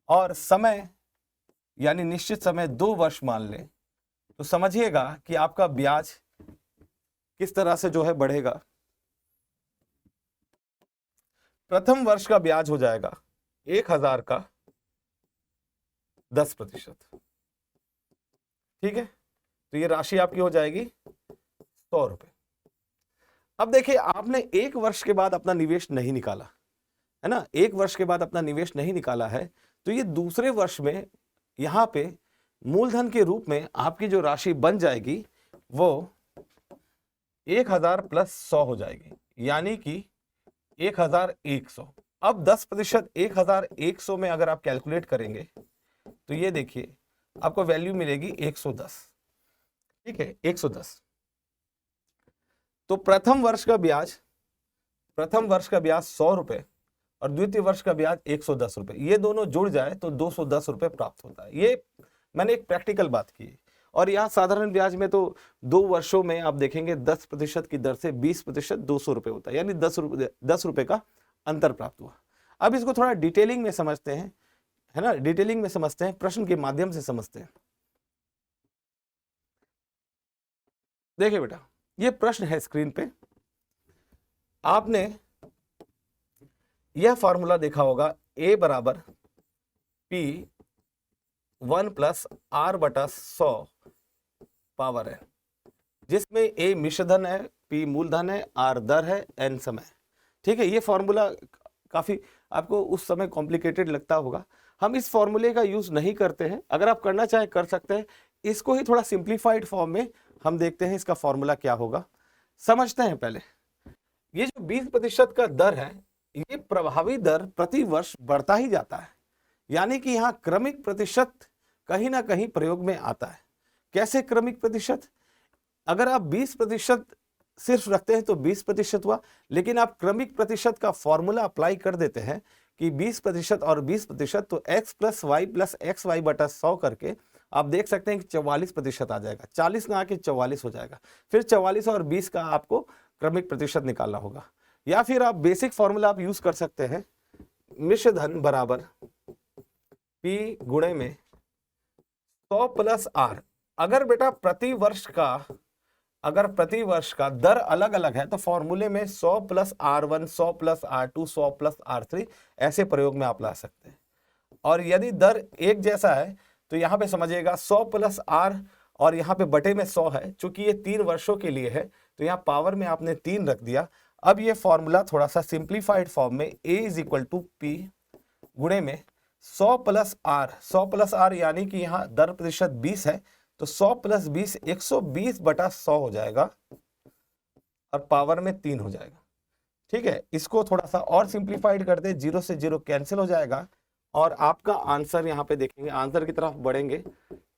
और समय यानी निश्चित समय 2 वर्ष मान लें, तो समझिएगा कि आपका ब्याज किस तरह से जो है बढ़ेगा। प्रथम वर्ष का ब्याज हो जाएगा 1000 का 10%। ठीक है, तो ये राशि आपकी हो जाएगी 100 रुपए। अब देखिए, आपने 1 वर्ष के बाद अपना निवेश नहीं निकाला है ना, 1 वर्ष के बाद अपना निवेश नहीं निकाला है, तो ये दूसरे वर्ष में यहां पे मूलधन के रूप में आपकी जो राशि बन जाएगी वो 1000 प्लस 100 हो जाएगी, यानी कि 1100। अब 10% 1100 में अगर आप कैलकुलेट करेंगे तो ये देखिए आपको वैल्यू मिलेगी 110। ठीक है, 110। तो प्रथम वर्ष का ब्याज 100 रुपए और द्वितीय वर्ष का ब्याज 110 रुपए, ये दोनों जुड़ जाए तो 210 रुपए प्राप्त होता है। ये मैंने एक प्रैक्टिकल बात की है। और यहाँ साधारण ब्याज में तो 2 वर्षों में आप देखेंगे 10% की दर से 20% 200 रुपए होता है, यानी 10 रुपए का अंतर प्राप्त हुआ। अब इसको थोड़ा डिटेलिंग में समझते हैं, है ना, डिटेलिंग में समझते हैं, प्रश्न के माध्यम से समझते हैं। देखिए बेटा, ये प्रश्न है स्क्रीन पे, आपने यह फॉर्मूला देखा होगा, A बराबर P1 प्लस R बटा 100 पावर है, जिसमें A मिश्रधन है, P मूलधन है, R दर है, N समय। ठीक है, ये फॉर्मूला काफी आपको उस समय कॉम्प्लिकेटेड लगता होगा, हम इस फॉर्मूले का यूज नहीं करते हैं। अगर आप करना चाहें कर सकते हैं, इसको ही थोड़ा सिंप्लीफाइड फॉर्म में हम देखते हैं इसका फॉर्मूला क्या होगा, समझते हैं पहले। ये जो 20% का दर है, ये प्रभावी दर प्रति वर्ष बढ़ता ही जाता है, यानी कि यहाँ क्रमिक प्रतिशत कहीं ना कहीं प्रयोग में आता है। कैसे क्रमिक प्रतिशत? अगर आप 20% सिर्फ रखते हैं तो 20% हुआ, लेकिन आप क्रमिक प्रतिशत का फॉर्मूला अप्लाई कर देते हैं कि 20% और 20%, तो x plus y plus x y बटा 100 करके आप देख सकते हैं कि 44% आ जाएगा, 40 ना आके 44 हो जाएगा। फिर 44 और 20 का आपको क्रमिक प्रतिशत निकालना होगा, या फिर आप बेसिक फॉर्मूला आप यूज कर सकते हैं, मिश्रधन बराबर P गुणे में 100 प्लस R। अगर बेटा प्रति वर्ष का दर अलग अलग है तो फॉर्मूले में 100 plus R1, 100 plus R2, 100 plus R3 ऐसे प्रयोग में आप ला सकते हैं। और यदि दर एक जैसा है तो यहां पे समझिएगा 100 प्लस R और यहाँ पे बटे में 100 है, चूंकि ये 3 वर्षों के लिए है तो यहाँ पावर में आपने 3 रख दिया। अब ये फॉर्मूला थोड़ा सा सिंप्लीफाइड फॉर्म में A is equal to P गुणे में 100 प्लस R यानी कि यहाँ दर प्रतिशत 20 है, तो 100 प्लस 20 120 बटा 100 हो जाएगा और पावर में 3 हो जाएगा। ठीक है, इसको थोड़ा सा और सिंप्लीफाइड कर दे, 0 से 0 कैंसिल हो जाएगा और आपका आंसर यहाँ पे देखेंगे, आंसर की तरफ बढ़ेंगे।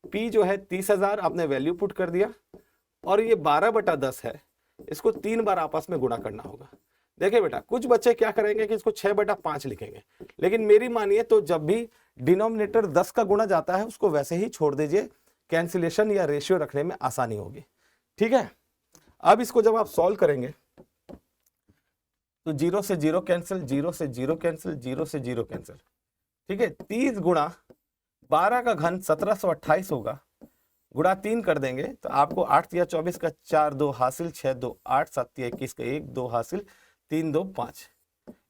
P जो है 30,000 आपने वैल्यू पुट कर दिया और ये 12/10 है, इसको 3 बार आपस में गुणा करना होगा। देखिए बेटा, कुछ बच्चे क्या करेंगे कि इसको 6/5 लिखेंगे, लेकिन मेरी मानिए तो जब भी डिनोमिनेटर 10 का गुणा जाता है उसको वैसे ही छोड़ दीजिए, कैंसिलेशन या रेशियो रखने में आसानी होगी। ठीक है, अब इसको जब आप सॉल्व करेंगे तो 0 से 0 कैंसिल, 0 से 0 कैंसिल, 0 से 0 कैंसिल। ठीक है, 30 गुणा 12 का घन 1728 होगा, गुणा 3 कर देंगे तो आपको 8 या 24 का 4 2 हासिल, 6 2 8 7 21 का 1 2 हासिल, 3 2 5,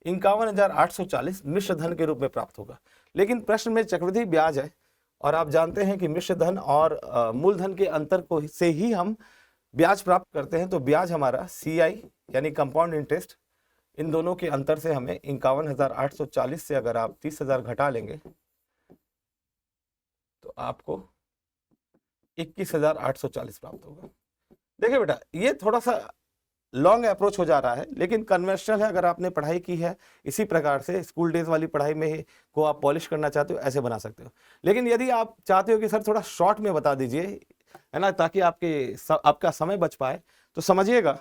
51,840 मिश्र धन के रूप में प्राप्त होगा। लेकिन प्रश्न में चक्रवृद्धि ब्याज है और आप जानते हैं कि मिश्र धन और मूलधन के अंतर को से ही हम ब्याज प्राप्त करते हैं, तो ब्याज हमारा CI यानी कंपाउंड इंटरेस्ट, इन दोनों के अंतर से हमें 51,840 से अगर आप 30,000 घटा लेंगे तो आपको 21,840 प्राप्त होगा। देखिए बेटा, ये थोड़ा सा लॉन्ग अप्रोच हो जा रहा है, लेकिन कन्वेंशनल है। अगर आपने पढ़ाई की है इसी प्रकार से स्कूल डेज वाली पढ़ाई में ही को आप पॉलिश करना चाहते हो, ऐसे बना सकते हो। लेकिन यदि आप चाहते हो कि सर थोड़ा शॉर्ट में बता दीजिए, है ना, ताकि आपका समय बच पाए, तो समझिएगा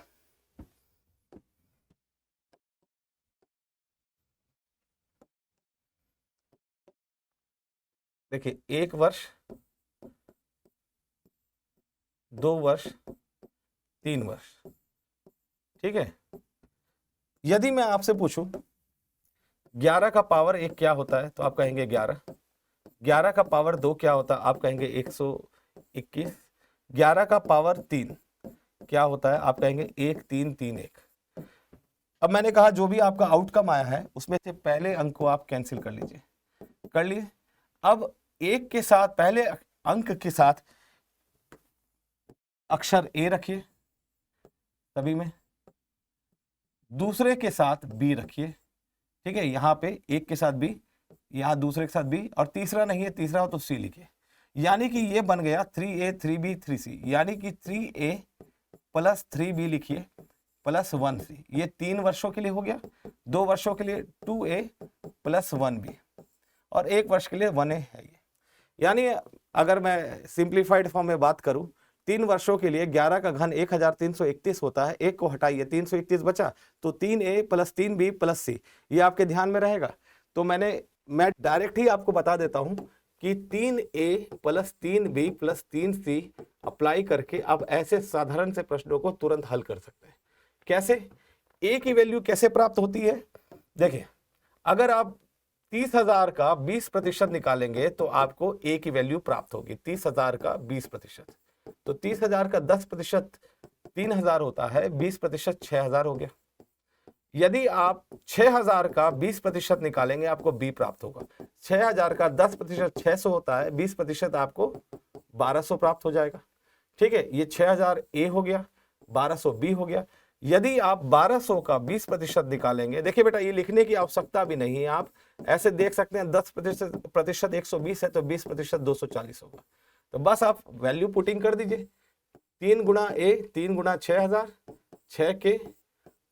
देखिए 1 वर्ष, 2 वर्ष, 3 वर्ष, ठीक है। यदि मैं आपसे पूछूं 11 का पावर 1 क्या होता है, तो आप कहेंगे 11। 11 का पावर 2 क्या होता है, आप कहेंगे 121। 11 का पावर 3 क्या होता है, आप कहेंगे 1 3 3 1। अब मैंने कहा जो भी आपका आउटकम आया है उसमें से पहले अंक को आप कैंसिल कर लीजिए, कर लिए। अब 1 के साथ, पहले अंक के साथ अक्षर ए रखिए सभी में, दूसरे के साथ बी रखिए, ठीक है। यहाँ पे 1 के साथ बी, यहाँ दूसरे के साथ बी, और तीसरा नहीं है, तीसरा हो तो सी लिखिए। यानी कि ये बन गया 3A 3B 3C, यानी कि 3A प्लस 3B लिखिए प्लस 1C। ये 3 वर्षों के लिए हो गया। 2 वर्षों के लिए 2A प्लस 1B, और 1 वर्ष के लिए 1A है ये। यानी अगर मैं सिंप्लीफाइड फॉर्म में बात करूं, 3 वर्षों के लिए 11 का घन 1331 होता है। 1 को हटाइए, 331 बचा, तो 3A plus 3B plus C, ये आपके ध्यान में रहेगा। तो मैं डायरेक्ट ही आपको बता देता हूं कि 3A plus 3B plus 3C apply करके आप ऐसे साधारण से प्रश्नों को तुरंत हल कर सकते हैं। कैसे? A की वैल्यू कैसे प्राप्त होती है? देखिए, अगर आप 30,000 का 20% निकालेंगे तो आपको A की वैल्यू प्राप्त होगी। 30,000 का 20%, तो 30,000 का 10% 3,000 होता है, 20% 6,000 हो गया। यदि आप 6,000 का 20% निकालेंगे आपको B प्राप्त होगा। 6,000 का 10% 600 होता है, 20% आपको 1200 प्राप्त हो जाएगा, ठीक है। ये 6,000 A हो गया, 1200 B हो गया। यदि आप 1200 का 20% निकालेंगे, देखिए बेटा ये लिखने की आवश्यकता भी नहीं है, आप ऐसे देख सकते हैं 10% 120 है, तो 20% 240 होगा। तो बस आप वैल्यू पुटिंग कर दीजिए, 3 गुणा A 3 गुणा 6,000, 6K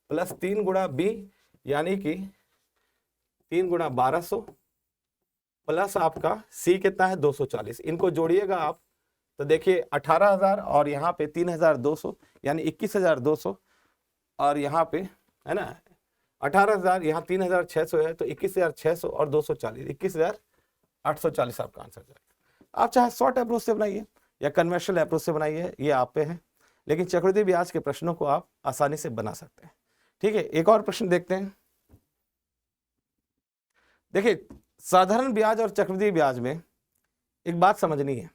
प्लस 3 गुणा B, यानी कि 3 गुणा 1200 प्लस आपका C कितना है 240। इनको जोड़िएगा आप तो देखिए 18,000 और यहाँ पे 3,200, यानी 21,200, और यहाँ पे है ना 18,000, यहाँ 3,600 है, तो 21,600 और 240, 21,840 आपका आंसर जाएगा। आप चाहे शॉर्ट अप्रोच से बनाइए या कन्वेंशनल अप्रोच से बनाइए, ये आप पे है, लेकिन चक्रवृद्धि ब्याज के प्रश्नों को आप आसानी से बना सकते हैं, ठीक है। एक और प्रश्न देखते हैं। देखिए, साधारण ब्याज और चक्रवृद्धि ब्याज में एक बात समझनी है।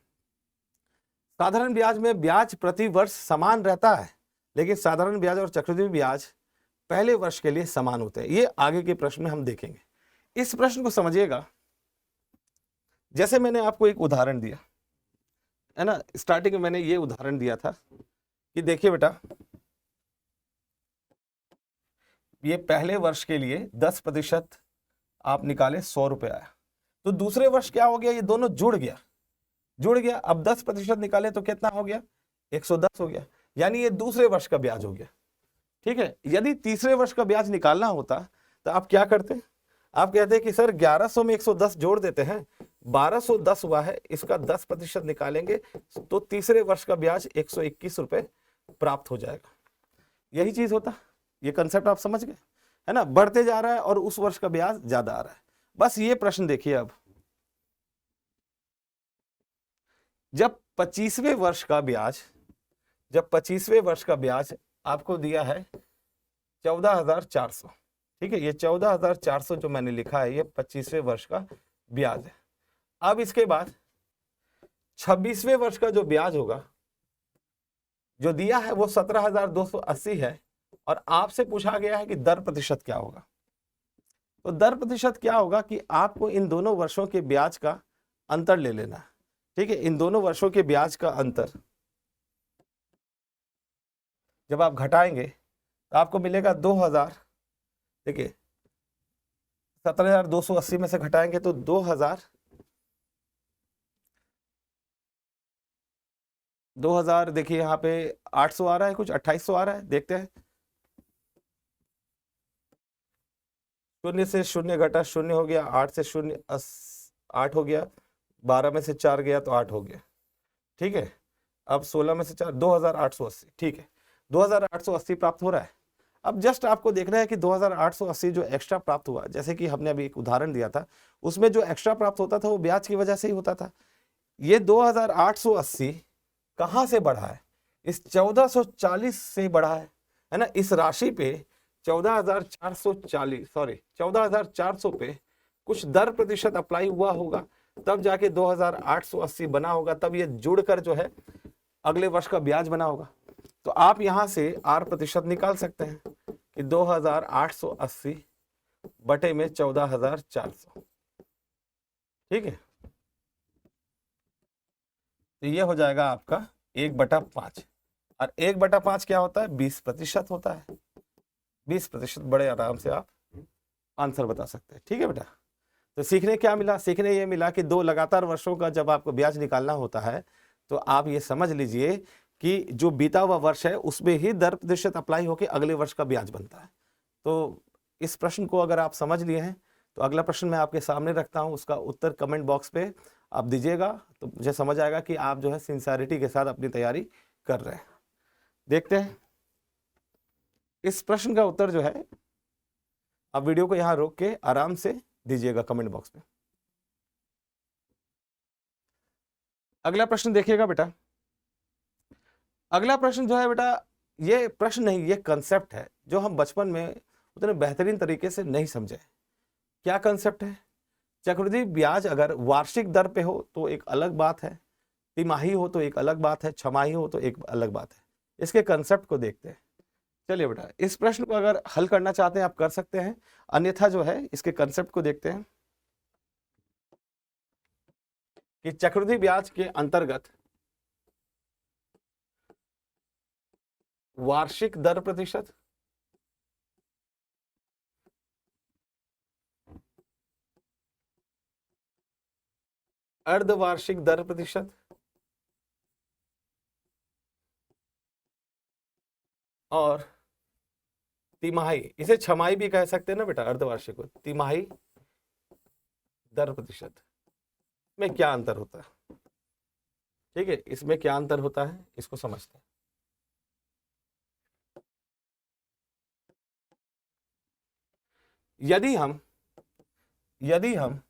साधारण ब्याज में ब्याज प्रति वर्ष समान रहता है, लेकिन साधारण ब्याज और चक्रवृद्धि ब्याज पहले वर्ष के लिए समान होते हैं। ये आगे के प्रश्न में हम देखेंगे। इस प्रश्न को समझिएगा, जैसे मैंने आपको एक उदाहरण दिया है ना, स्टार्टिंग में मैंने ये उदाहरण दिया था कि देखिए बेटा, ये पहले वर्ष के लिए 10% आप निकाले, 100 रुपये आया। तो दूसरे वर्ष क्या हो गया, ये दोनों जुड़ गया। अब 10% निकाले तो कितना हो गया, 110 हो गया, यानी ये दूसरे वर्ष का ब्याज हो गया, ठीक है। यदि तीसरे वर्ष का ब्याज निकालना होता तो आप क्या करते, आप कहते हैं कि सर 1100 में 110 जोड़ देते हैं, 1210 हुआ है, इसका 10% निकालेंगे तो तीसरे वर्ष का ब्याज 121 रुपये प्राप्त हो जाएगा। यही चीज होता, ये कंसेप्ट आप समझ गए, है ना। बढ़ते जा रहा है और उस वर्ष का ब्याज ज्यादा आ रहा है। बस ये प्रश्न देखिए, अब जब 25वें वर्ष का ब्याज आपको दिया है 14,400, ठीक है। ये 14,400 जो मैंने लिखा है, ये 25वें वर्ष का ब्याज है। अब इसके बाद 26वें वर्ष का जो ब्याज होगा, जो दिया है वो 17,280 है, और आपसे पूछा गया है कि दर प्रतिशत क्या होगा। तो दर प्रतिशत क्या होगा कि आपको इन दोनों वर्षों के ब्याज का अंतर ले लेना है, ठीक है। इन दोनों वर्षों के ब्याज का अंतर जब आप घटाएंगे तो आपको मिलेगा 2,000। देखिए 17,280 में से घटाएंगे तो 2,000, देखिए यहाँ पे 800 आ रहा है, कुछ 2,800 आ रहा है, देखते हैं शून्य से शून्य घटा, शून्य हो गया, 8 से शून्य 8 हो गया, 12 में से 4 गया तो 8 हो गया, ठीक है। अब 16 में से 4, 2880, ठीक है, 2880 प्राप्त हो रहा है। अब जस्ट आपको देखना है कि 2880 जो एक्स्ट्रा प्राप्त हुआ, जैसे कि हमने अभी एक उदाहरण दिया था, उसमें जो एक्स्ट्रा प्राप्त होता था वो ब्याज की वजह से ही होता था। ये 2880 कहां से बढ़ा है? इस 1440 से बढ़ा है ना। इस राशि पे 14,400 पे कुछ दर प्रतिशत अप्लाई हुआ होगा, तब जाके 2880 बना होगा, तब ये जुड़कर जो है अगले वर्ष का ब्याज बना होगा। तो आप यहां से R प्रतिशत निकाल सकते हैं कि 2880 बटे में 14,400, ठीक है। तो ये हो जाएगा आपका 1/5, और 1/5 क्या होता है? 20% होता है। 20% बड़े आराम से आप आंसर बता सकते हैं, ठीक है बेटा। तो सीखने क्या मिला? सीखने ये मिला कि 2 लगातार वर्षों का जब आपको ब्याज निकालना होता है तो आप ये समझ लीजिए कि जो बीता हुआ वर्ष है उसमें ही दर प्रतिशत अप्लाई होकर अगले वर्ष का ब्याज बनता है। तो इस प्रश्न को अगर आप समझ लिए हैं तो अगला प्रश्न मैं आपके सामने रखता हूं, उसका उत्तर कमेंट बॉक्स पे आप दीजिएगा, तो मुझे समझ आएगा कि आप जो है सिंसियरिटी के साथ अपनी तैयारी कर रहे हैं। देखते हैं इस प्रश्न का उत्तर जो है, आप वीडियो को यहां रोक के आराम से दीजिएगा कमेंट बॉक्स में। अगला प्रश्न देखिएगा बेटा। अगला प्रश्न जो है बेटा, ये प्रश्न नहीं, ये कंसेप्ट है जो हम बचपन में उतने बेहतरीन तरीके से नहीं समझे। क्या कंसेप्ट है? चक्रवृद्धि ब्याज अगर वार्षिक दर पे हो तो एक अलग बात है, तिमाही हो तो एक अलग बात है, छमाही हो तो एक अलग बात है। इसके कंसेप्ट को देखते हैं। चलिए बेटा, इस प्रश्न को अगर हल करना चाहते हैं आप कर सकते हैं, अन्यथा जो है इसके कंसेप्ट को देखते हैं कि चक्रवृद्धि ब्याज के अंतर्गत वार्षिक दर प्रतिशत, अर्धवार्षिक दर प्रतिशत और तिमाही, इसे छमाही भी कह सकते हैं ना बेटा, अर्धवार्षिक को तिमाही दर प्रतिशत में क्या अंतर होता है? ठीक है, इसमें क्या अंतर होता है इसको समझते हैं। यदि हम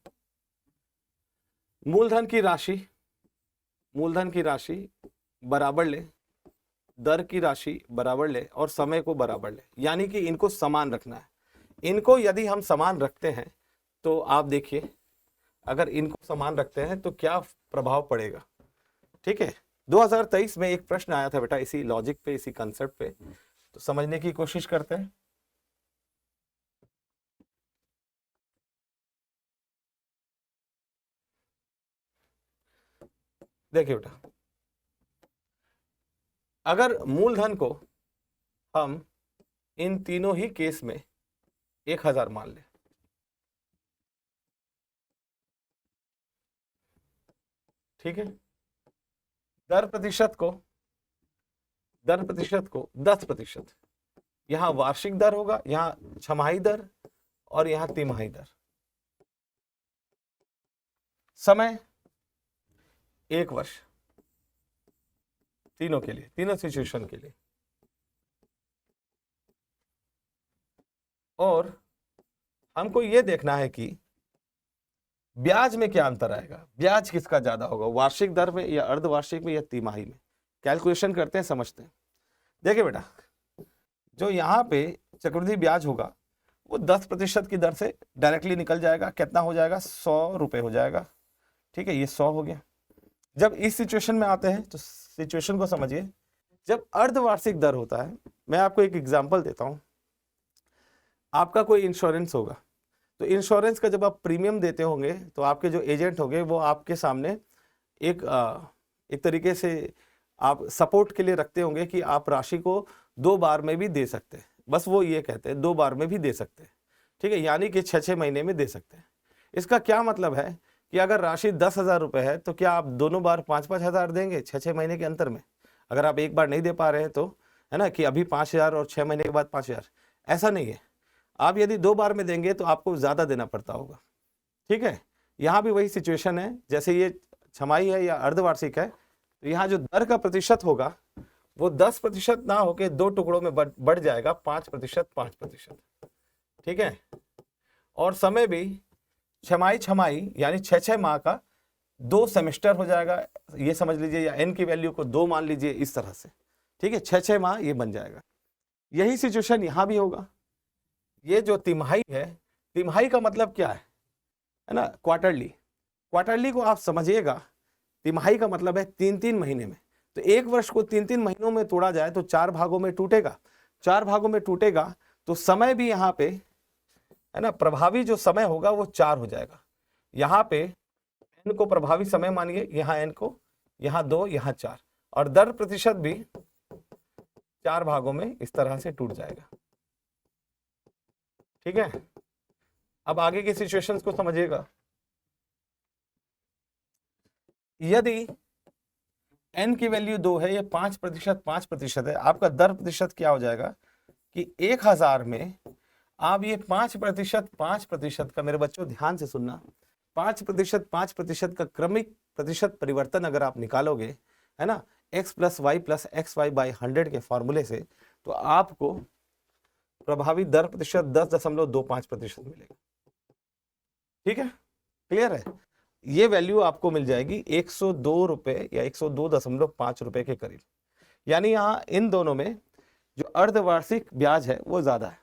मूलधन की राशि बराबर ले, दर की राशि बराबर ले और समय को बराबर ले, यानी कि इनको समान रखना है। इनको यदि हम समान रखते हैं तो आप देखिए, अगर इनको समान रखते हैं तो क्या प्रभाव पड़ेगा, ठीक है। 2023 में एक प्रश्न आया था बेटा इसी लॉजिक पे, इसी कंसेप्ट पे, तो समझने की कोशिश करते हैं। देखिए बेटा, अगर मूलधन को हम इन तीनों ही केस में 1000 मान ले, ठीक है, दर प्रतिशत को 10%, यहां वार्षिक दर होगा, यहां छमाही दर और यहां तिमाही दर, समय 1 वर्ष, तीनों के लिए, तीनों सिचुएशन के लिए। और हमको यह देखना है कि ब्याज में क्या अंतर आएगा, ब्याज किसका ज्यादा होगा, वार्षिक दर में या अर्धवार्षिक में या तिमाही में। कैलकुलेशन करते हैं, समझते हैं। देखिए बेटा, जो यहाँ पे चक्रवृद्धि ब्याज होगा वो 10% की दर से डायरेक्टली निकल जाएगा। कितना हो जाएगा? 100 रुपए हो जाएगा, ठीक है, ये 100 हो गया। जब इस सिचुएशन में आते हैं तो सिचुएशन को समझिए। जब अर्धवार्षिक दर होता है, मैं आपको एक एग्जांपल देता हूं। आपका कोई इंश्योरेंस होगा, तो इंश्योरेंस का जब आप प्रीमियम देते होंगे तो आपके जो एजेंट होंगे वो आपके सामने एक तरीके से आप सपोर्ट के लिए रखते होंगे कि आप राशि को 2 बार में भी दे सकते हैं। बस वो ये कहते हैं 2 बार में भी दे सकते हैं, ठीक है, यानी कि 6-6 महीने में दे सकते हैं। इसका क्या मतलब है कि अगर राशि 10,000 रुपए है तो क्या आप दोनों बार 5-5 हज़ार देंगे 6-6 महीने के अंतर में? अगर आप एक बार नहीं दे पा रहे हैं तो, है ना, कि अभी 5,000 और 6 महीने के बाद 5,000, ऐसा नहीं है। आप यदि 2 बार में देंगे तो आपको ज़्यादा देना पड़ता होगा, ठीक है। यहाँ भी वही सिचुएशन है, जैसे ये छमाही है या अर्धवार्षिक है, तो यहाँ जो दर का प्रतिशत होगा वो 10% ना होके 2 टुकड़ों में बढ़ जाएगा, 5%, 5%, ठीक है। और समय भी छमाही यानी 6 माह का 2 सेमेस्टर हो जाएगा, ये समझ लीजिए, या n की वैल्यू को 2 मान लीजिए, इस तरह से, ठीक है। 6 माह ये बन जाएगा। यही सिचुएशन यहाँ भी होगा। ये जो तिमाही है, तिमाही का मतलब क्या है ना, क्वार्टरली। क्वार्टरली को आप समझिएगा, तिमाही का मतलब है 3-3 महीने में। तो एक वर्ष को 3-3 महीनों में तोड़ा जाए तो 4 भागों में टूटेगा। 4 भागों में टूटेगा तो समय भी यहाँ पे है ना, प्रभावी जो समय होगा वो 4 हो जाएगा। यहाँ पे n को प्रभावी समय मानिए, यहाँ n को, यहाँ 2, यहाँ 4, और दर प्रतिशत भी 4 भागों में इस तरह से टूट जाएगा, ठीक है। अब आगे की सिचुएशंस को समझिएगा। यदि n की वैल्यू 2 है, ये 5% है, आपका दर प्रतिशत क्या हो जाएगा कि 1000 में आप ये 5% का, मेरे बच्चों ध्यान से सुनना, 5% का क्रमिक प्रतिशत परिवर्तन अगर आप निकालोगे, है ना, x + y + xy/100 के फॉर्मूले से, तो आपको प्रभावी दर प्रतिशत 10.25% मिलेगा, ठीक है। क्लियर है। ये वैल्यू आपको मिल जाएगी 102 रुपए या 102.5 रुपए के करीब। यानी यहाँ इन दोनों में जो अर्धवार्षिक ब्याज है वो ज्यादा है।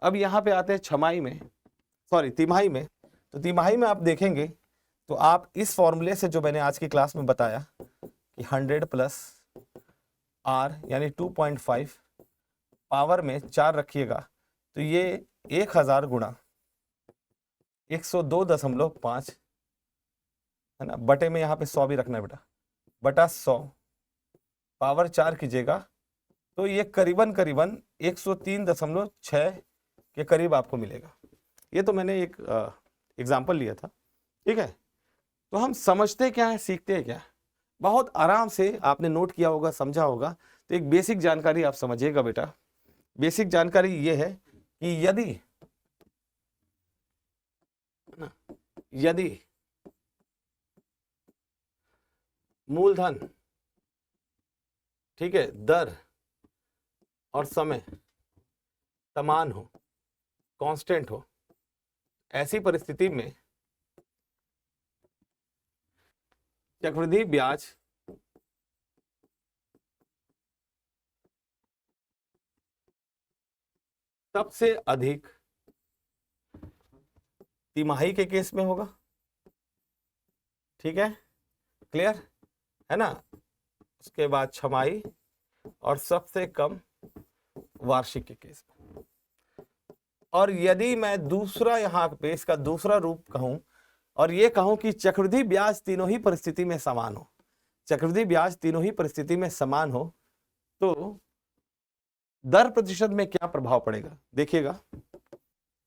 अब यहाँ पे आते हैं तिमाही में। तो तिमाही में आप देखेंगे तो आप इस फॉर्मूले से जो मैंने आज की क्लास में बताया कि 100 + r यानी 2.5 पावर में 4 रखिएगा, तो ये 1000 गुणा 102.5 है ना, बटे में यहाँ पे 100 भी रखना है बेटा, बटा 100 पावर 4 कीजिएगा, तो ये करीबन 103.6 के करीब आपको मिलेगा। ये तो मैंने एक एग्जाम्पल लिया था, ठीक है। तो हम समझते क्या है, सीखते हैं क्या है, बहुत आराम से आपने नोट किया होगा, समझा होगा। तो एक बेसिक जानकारी आप समझिएगा बेटा। बेसिक जानकारी ये है कि यदि मूलधन, ठीक है, दर और समय समान हो, कांस्टेंट हो, ऐसी परिस्थिति में चक्रवृद्धि ब्याज सबसे अधिक तिमाही के केस में होगा, ठीक है। क्लियर है ना। उसके बाद छमाही और सबसे कम वार्षिक के केस में। और यदि मैं दूसरा यहाँ पे इसका दूसरा रूप कहूं और ये कहूं कि चक्रवृद्धि ब्याज तीनों ही परिस्थिति में समान हो, चक्रवृद्धि ब्याज तीनों ही परिस्थिति में समान हो, तो दर प्रतिशत में क्या प्रभाव पड़ेगा देखिएगा।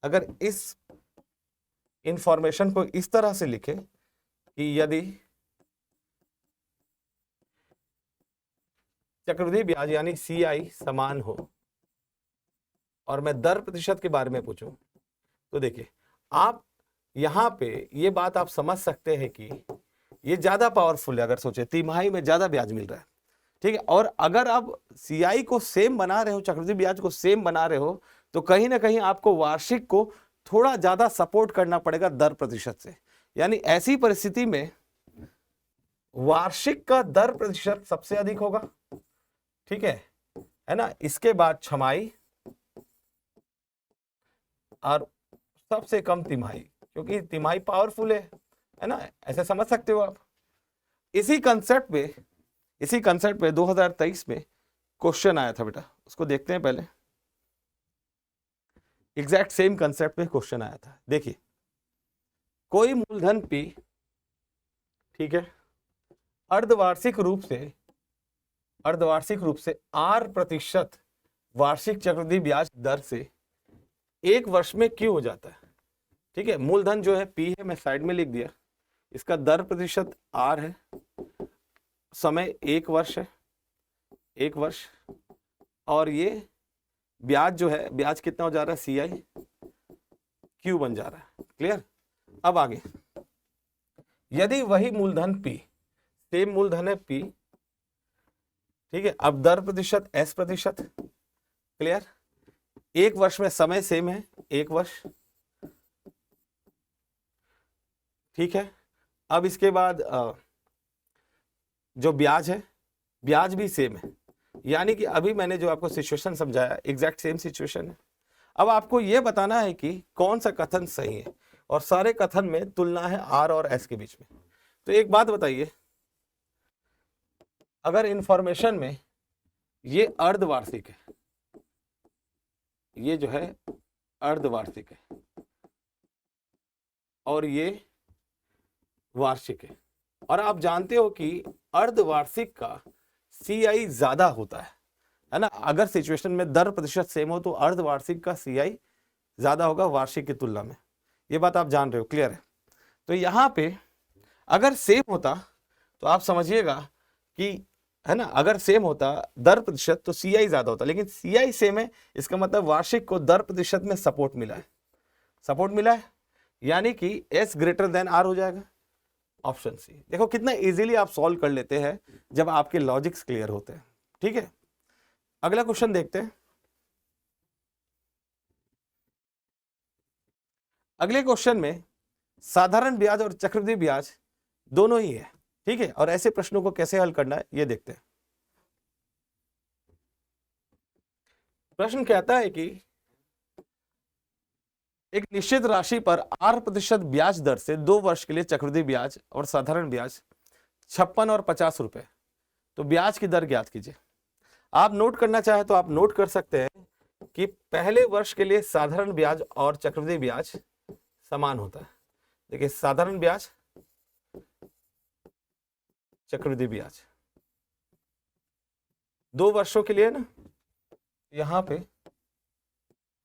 अगर इस इंफॉर्मेशन को इस तरह से लिखे कि यदि चक्रवृद्धि ब्याज यानी CI समान हो और मैं दर प्रतिशत के बारे में पूछूं, तो देखिए आप यहां पे ये बात आप समझ सकते हैं कि ये ज्यादा पावरफुल है। अगर सोचे तिमाही में ज्यादा ब्याज मिल रहा है, ठीक है, और अगर आप CI को सेम बना रहे हो, चक्रवृद्धि ब्याज को सेम बना रहे हो, तो कहीं ना कहीं आपको वार्षिक को थोड़ा ज्यादा सपोर्ट करना पड़ेगा दर प्रतिशत से। यानी ऐसी परिस्थिति में वार्षिक का दर प्रतिशत सबसे अधिक होगा, ठीक है ना। इसके बाद छमाही और सबसे कम तिमाही, क्योंकि तिमाही पावरफुल है ना, ऐसे समझ सकते हो आप। इसी कंसेप्ट पे 2023 में क्वेश्चन आया था बेटा, उसको देखते हैं पहले। एग्जैक्ट सेम कंसेप्ट पे क्वेश्चन आया था। देखिए कोई मूलधन P, ठीक है, अर्धवार्षिक रूप से R% वार्षिक चक्रवृद्धि ब्याज दर से एक वर्ष में क्यों हो जाता है, ठीक है। मूलधन जो है P है, मैं साइड में लिख दिया, इसका दर प्रतिशत R है, समय 1 वर्ष है, 1 वर्ष, और ये ब्याज जो है, ब्याज कितना हो जा रहा है, सी आई क्यू बन जा रहा है। क्लियर। अब आगे, यदि वही मूलधन P, सेम मूलधन है P, ठीक है, अब दर प्रतिशत S प्रतिशत। क्लियर। एक वर्ष में समय सेम है, एक वर्ष, ठीक है। अब इसके बाद जो ब्याज है, ब्याज भी सेम है, यानी कि अभी मैंने जो आपको सिचुएशन समझाया एग्जैक्ट सेम सिचुएशन है। अब आपको यह बताना है कि कौन सा कथन सही है, और सारे कथन में तुलना है R और S के बीच में। तो एक बात बताइए, अगर इंफॉर्मेशन में ये अर्धवार्षिक है, ये जो है अर्धवार्षिक है, और ये वार्षिक है, और आप जानते हो कि अर्धवार्षिक का CI ज्यादा होता है ना। अगर सिचुएशन में दर प्रतिशत सेम हो तो अर्धवार्षिक का CI ज्यादा होगा वार्षिक की तुलना में, ये बात आप जान रहे हो। क्लियर है। तो यहाँ पे अगर सेम होता तो आप समझिएगा कि, है ना, अगर सेम होता दर प्रतिशत तो CI ज्यादा होता, लेकिन CI सेम है, इसका मतलब वार्षिक को दर प्रतिशत में सपोर्ट मिला है, सपोर्ट मिला है, यानी कि S ग्रेटर देन R हो जाएगा, ऑप्शन सी। देखो कितना इजीली आप सॉल्व कर लेते हैं जब आपके लॉजिक्स क्लियर होते हैं। ठीक है, अगला क्वेश्चन देखते हैं। अगले क्वेश्चन में साधारण ब्याज और चक्रवृद्धि ब्याज दोनों ही है, ठीक है, और ऐसे प्रश्नों को कैसे हल करना है ये देखते हैं। प्रश्न कहता है कि एक निश्चित राशि पर 8% ब्याज दर से 2 वर्ष के लिए चक्रवृद्धि ब्याज और साधारण ब्याज 56 और 50 रुपए, तो ब्याज की दर ज्ञात कीजिए। आप नोट करना चाहे तो आप नोट कर सकते हैं कि पहले वर्ष के लिए साधारण ब्याज और चक्रवृद्धि ब्याज समान होता है। देखिए, साधारण ब्याज, चक्रवृद्धि ब्याज 2 वर्षों के लिए ना, यहां पे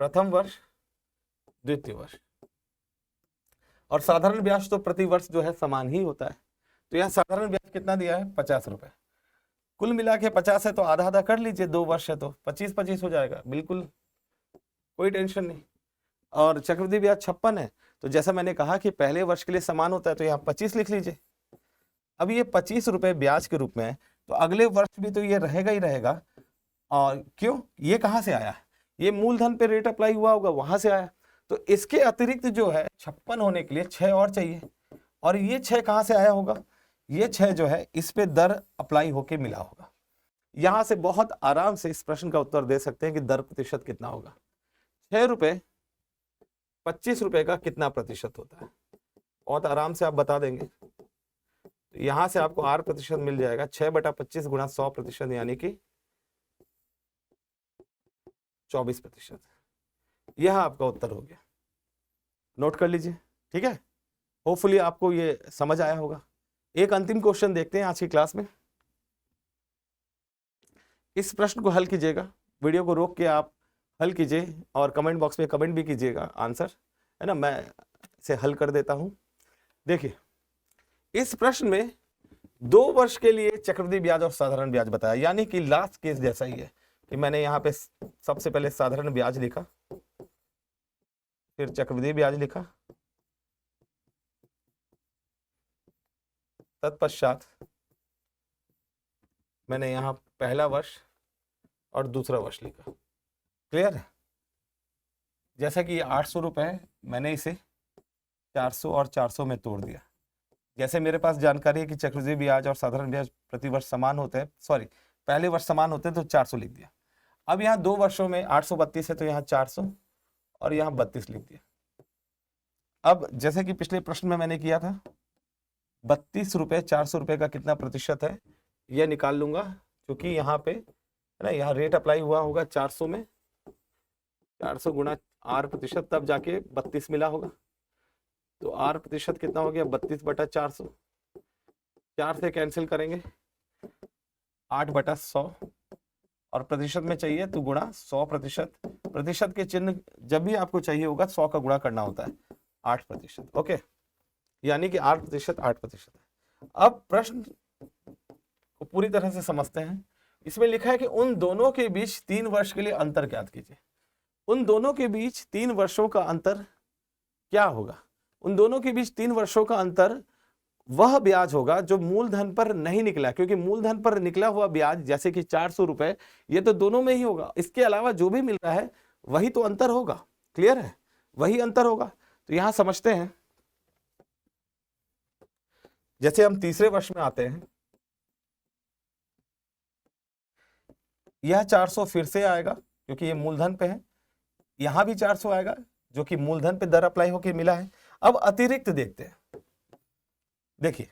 प्रथम वर्ष, द्वितीय वर्ष, और साधारण ब्याज तो प्रति वर्ष जो है समान ही होता है। तो यहां साधारण ब्याज कितना दिया है, 50 रुपए। कुल मिला के 50 है तो आधा आधा कर लीजिए, 2 वर्ष है तो 25-25 हो जाएगा, बिल्कुल कोई टेंशन नहीं। और चक्रवृद्धि ब्याज 56 है, तो जैसा मैंने कहा कि पहले वर्ष के लिए समान होता है, तो यहाँ 25 लिख लीजिए। अब ये 25 रुपए ब्याज के रूप में है, तो अगले वर्ष भी तो ये रहेगा ही रहेगा। और क्यों, ये कहाँ से आया, ये मूलधन पे रेट अप्लाई हुआ होगा, वहां से आया। तो इसके अतिरिक्त जो है 56 होने के लिए 6 और चाहिए, और ये 6 कहां से आया होगा, ये 6 जो है इस पे दर अप्लाई होके मिला होगा। यहां से बहुत आराम से इस प्रश्न का उत्तर दे सकते हैं कि दर प्रतिशत कितना होगा। 6 रुपए 25 रुपए का कितना प्रतिशत होता है, बहुत आराम से आप बता देंगे। यहां से आपको R% मिल जाएगा, 6/25 गुणा 100%, यानी कि 24%। यह आपका उत्तर हो गया, नोट कर लीजिए। ठीक है, होपफुली आपको ये समझ आया होगा। एक अंतिम क्वेश्चन देखते हैं आज की क्लास में। इस प्रश्न को हल कीजिएगा, वीडियो को रोक के आप हल कीजिए, और कमेंट बॉक्स में कमेंट भी कीजिएगा आंसर, है ना, मैं इसे हल कर देता हूं। देखिए, इस प्रश्न में 2 वर्ष के लिए चक्रवृद्धि ब्याज और साधारण ब्याज बताया, यानी कि लास्ट केस जैसा ही है कि मैंने यहाँ पे सबसे पहले साधारण ब्याज लिखा, फिर चक्रवृद्धि ब्याज लिखा, तत्पश्चात मैंने यहाँ पहला वर्ष और दूसरा वर्ष लिखा। क्लियर है। जैसा कि 800 रुपए है, मैंने इसे 400 और 400 में तोड़ दिया। जैसे मेरे पास जानकारी है कि चक्रवृद्धि ब्याज और साधारण ब्याज प्रति वर्ष समान होते हैं, सॉरी पहले वर्ष समान होते हैं, तो 400 लिख दिया। अब यहाँ 2 वर्षों में 832 है, तो यहाँ 400 और यहाँ 32 लिख दिया। अब जैसे कि पिछले प्रश्न में मैंने किया था, 32 रुपए 400 रुपए का कितना प्रतिशत है यह निकाल लूंगा, क्योंकि यहाँ पे है ना, यहाँ रेट अप्लाई हुआ होगा 400 में, 400 गुणा R%, तब जाके 32 मिला होगा। तो R% कितना हो गया, 32/400, 4 से कैंसिल करेंगे, 8/100, और प्रतिशत में चाहिए तो गुणा 100%। प्रतिशत के चिन्ह जब भी आपको चाहिए होगा 100 का गुणा करना होता है, 8%। ओके, यानी कि 8% 8% है। अब प्रश्न को पूरी तरह से समझते हैं। इसमें लिखा है कि उन दोनों के बीच 3 वर्ष के लिए अंतर ज्ञात कीजिए। उन दोनों के बीच 3 वर्षों का अंतर क्या होगा? उन दोनों के बीच 3 वर्षों का अंतर वह ब्याज होगा जो मूलधन पर नहीं निकला, क्योंकि मूलधन पर निकला हुआ ब्याज जैसे कि 400 रुपए, ये तो दोनों में ही होगा। इसके अलावा जो भी मिल रहा है वही तो अंतर होगा। क्लियर है? वही अंतर होगा। तो यहां समझते हैं, जैसे हम तीसरे वर्ष में आते हैं, यह 400 फिर से आएगा क्योंकि ये मूलधन पे है, यहां भी 400 आएगा जो कि मूलधन पे दर अप्लाई होके मिला है। अब अतिरिक्त देखते हैं, देखिए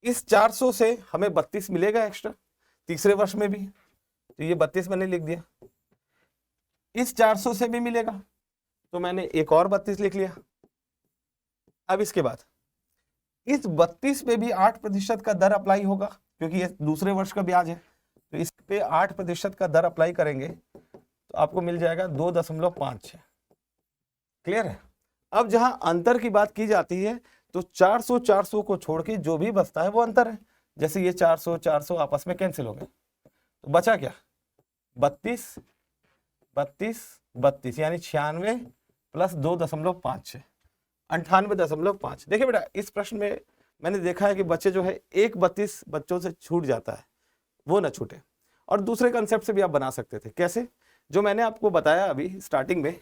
इस 400 से हमें 32 मिलेगा एक्स्ट्रा तीसरे वर्ष में भी, तो ये 32 मैंने लिख दिया। इस 400 से भी मिलेगा तो मैंने एक और 32 लिख लिया। अब इसके बाद इस 32 पे भी 8% का दर अप्लाई होगा क्योंकि ये दूसरे वर्ष का ब्याज है, तो इस पे 8% का दर अप्लाई करेंगे तो आपको मिल जाएगा 2.56। क्लियर है? अब जहां अंतर की बात की जाती है तो 400 को छोड़ के जो भी बचता है वो अंतर है। जैसे ये 400 आपस में कैंसिल हो गए तो बचा क्या? 32 यानी 96 प्लस 2.56, 98.5। देखिए बेटा, इस प्रश्न में मैंने देखा है कि बच्चे जो है एक 32 बच्चों से छूट जाता है, वो ना छूटे। और दूसरे कंसेप्ट से भी आप बना सकते थे। कैसे? जो मैंने आपको बताया अभी स्टार्टिंग में,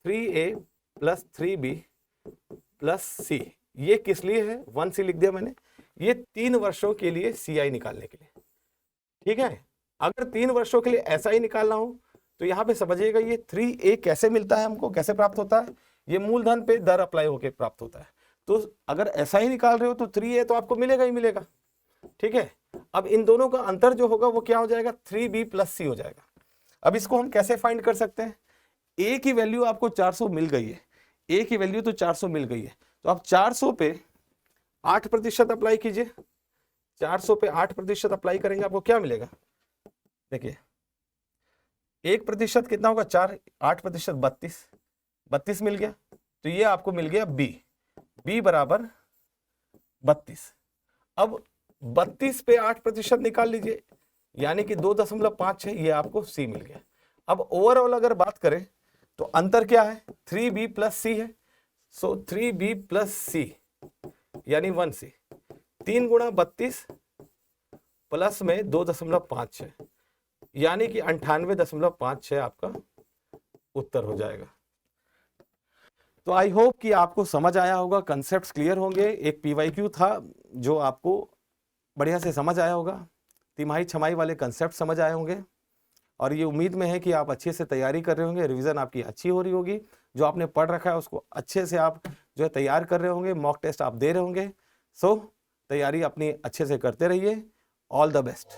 3a प्लस 3b प्लस सी, ये किस लिए है? 1c लिख दिया मैंने, ये 3 वर्षों के लिए CI निकालने के लिए। ठीक है? अगर 3 वर्षों के लिए ऐसा ही निकालना हो तो यहां पे समझिएगा ये 3a कैसे मिलता है हमको, कैसे प्राप्त होता है? ये मूलधन पे दर अप्लाई होके प्राप्त होता है। तो अगर ऐसा ही निकाल रहे हो तो 3a तो आपको मिलेगा ही मिलेगा। ठीक है? अब इन दोनों का अंतर जो होगा वो क्या हो जाएगा? 3b प्लस सी हो जाएगा। अब इसको हम कैसे फाइंड कर सकते हैं? a की वैल्यू आपको 400 मिल गई है, a की वैल्यू तो 400 मिल गई है, तो आप 400 पे 8% अप्लाई कीजिए। 400 पे 8% अप्लाई करेंगे, आपको क्या मिलेगा? देखिए 1% कितना होगा? 4, 8% 32 मिल गया, तो ये आपको मिल गया b बराबर 32। अब 32 पे 8% निकाल लीजिए, यानी कि 2.56, ये आपको c मिल गया। अब ओवरऑल अगर बात करें तो अंतर क्या है? 3b प्लस c है, सो 3b प्लस c यानी 1c। 3 गुणा 32 प्लस में 2.56 यानी कि 98.56 आपका उत्तर हो जाएगा। तो आई होप कि आपको समझ आया होगा, कंसेप्ट्स क्लियर होंगे। एक PYQ था जो आपको बढ़िया से समझ आया होगा, तिमाही छमाही वाले कंसेप्ट समझ आए होंगे, और ये उम्मीद में है कि आप अच्छे से तैयारी कर रहे होंगे, रिवीजन आपकी अच्छी हो रही होगी, जो आपने पढ़ रखा है उसको अच्छे से आप जो है तैयार कर रहे होंगे, मॉक टेस्ट आप दे रहे होंगे। सो तैयारी अपनी अच्छे से करते रहिए। All the best.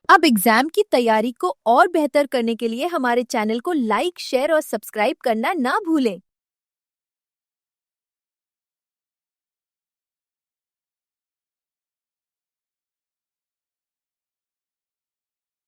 अब एग्जाम की तैयारी को और बेहतर करने के लिए हमारे चैनल को लाइक, शेयर और सब्सक्राइब करना ना भूलें।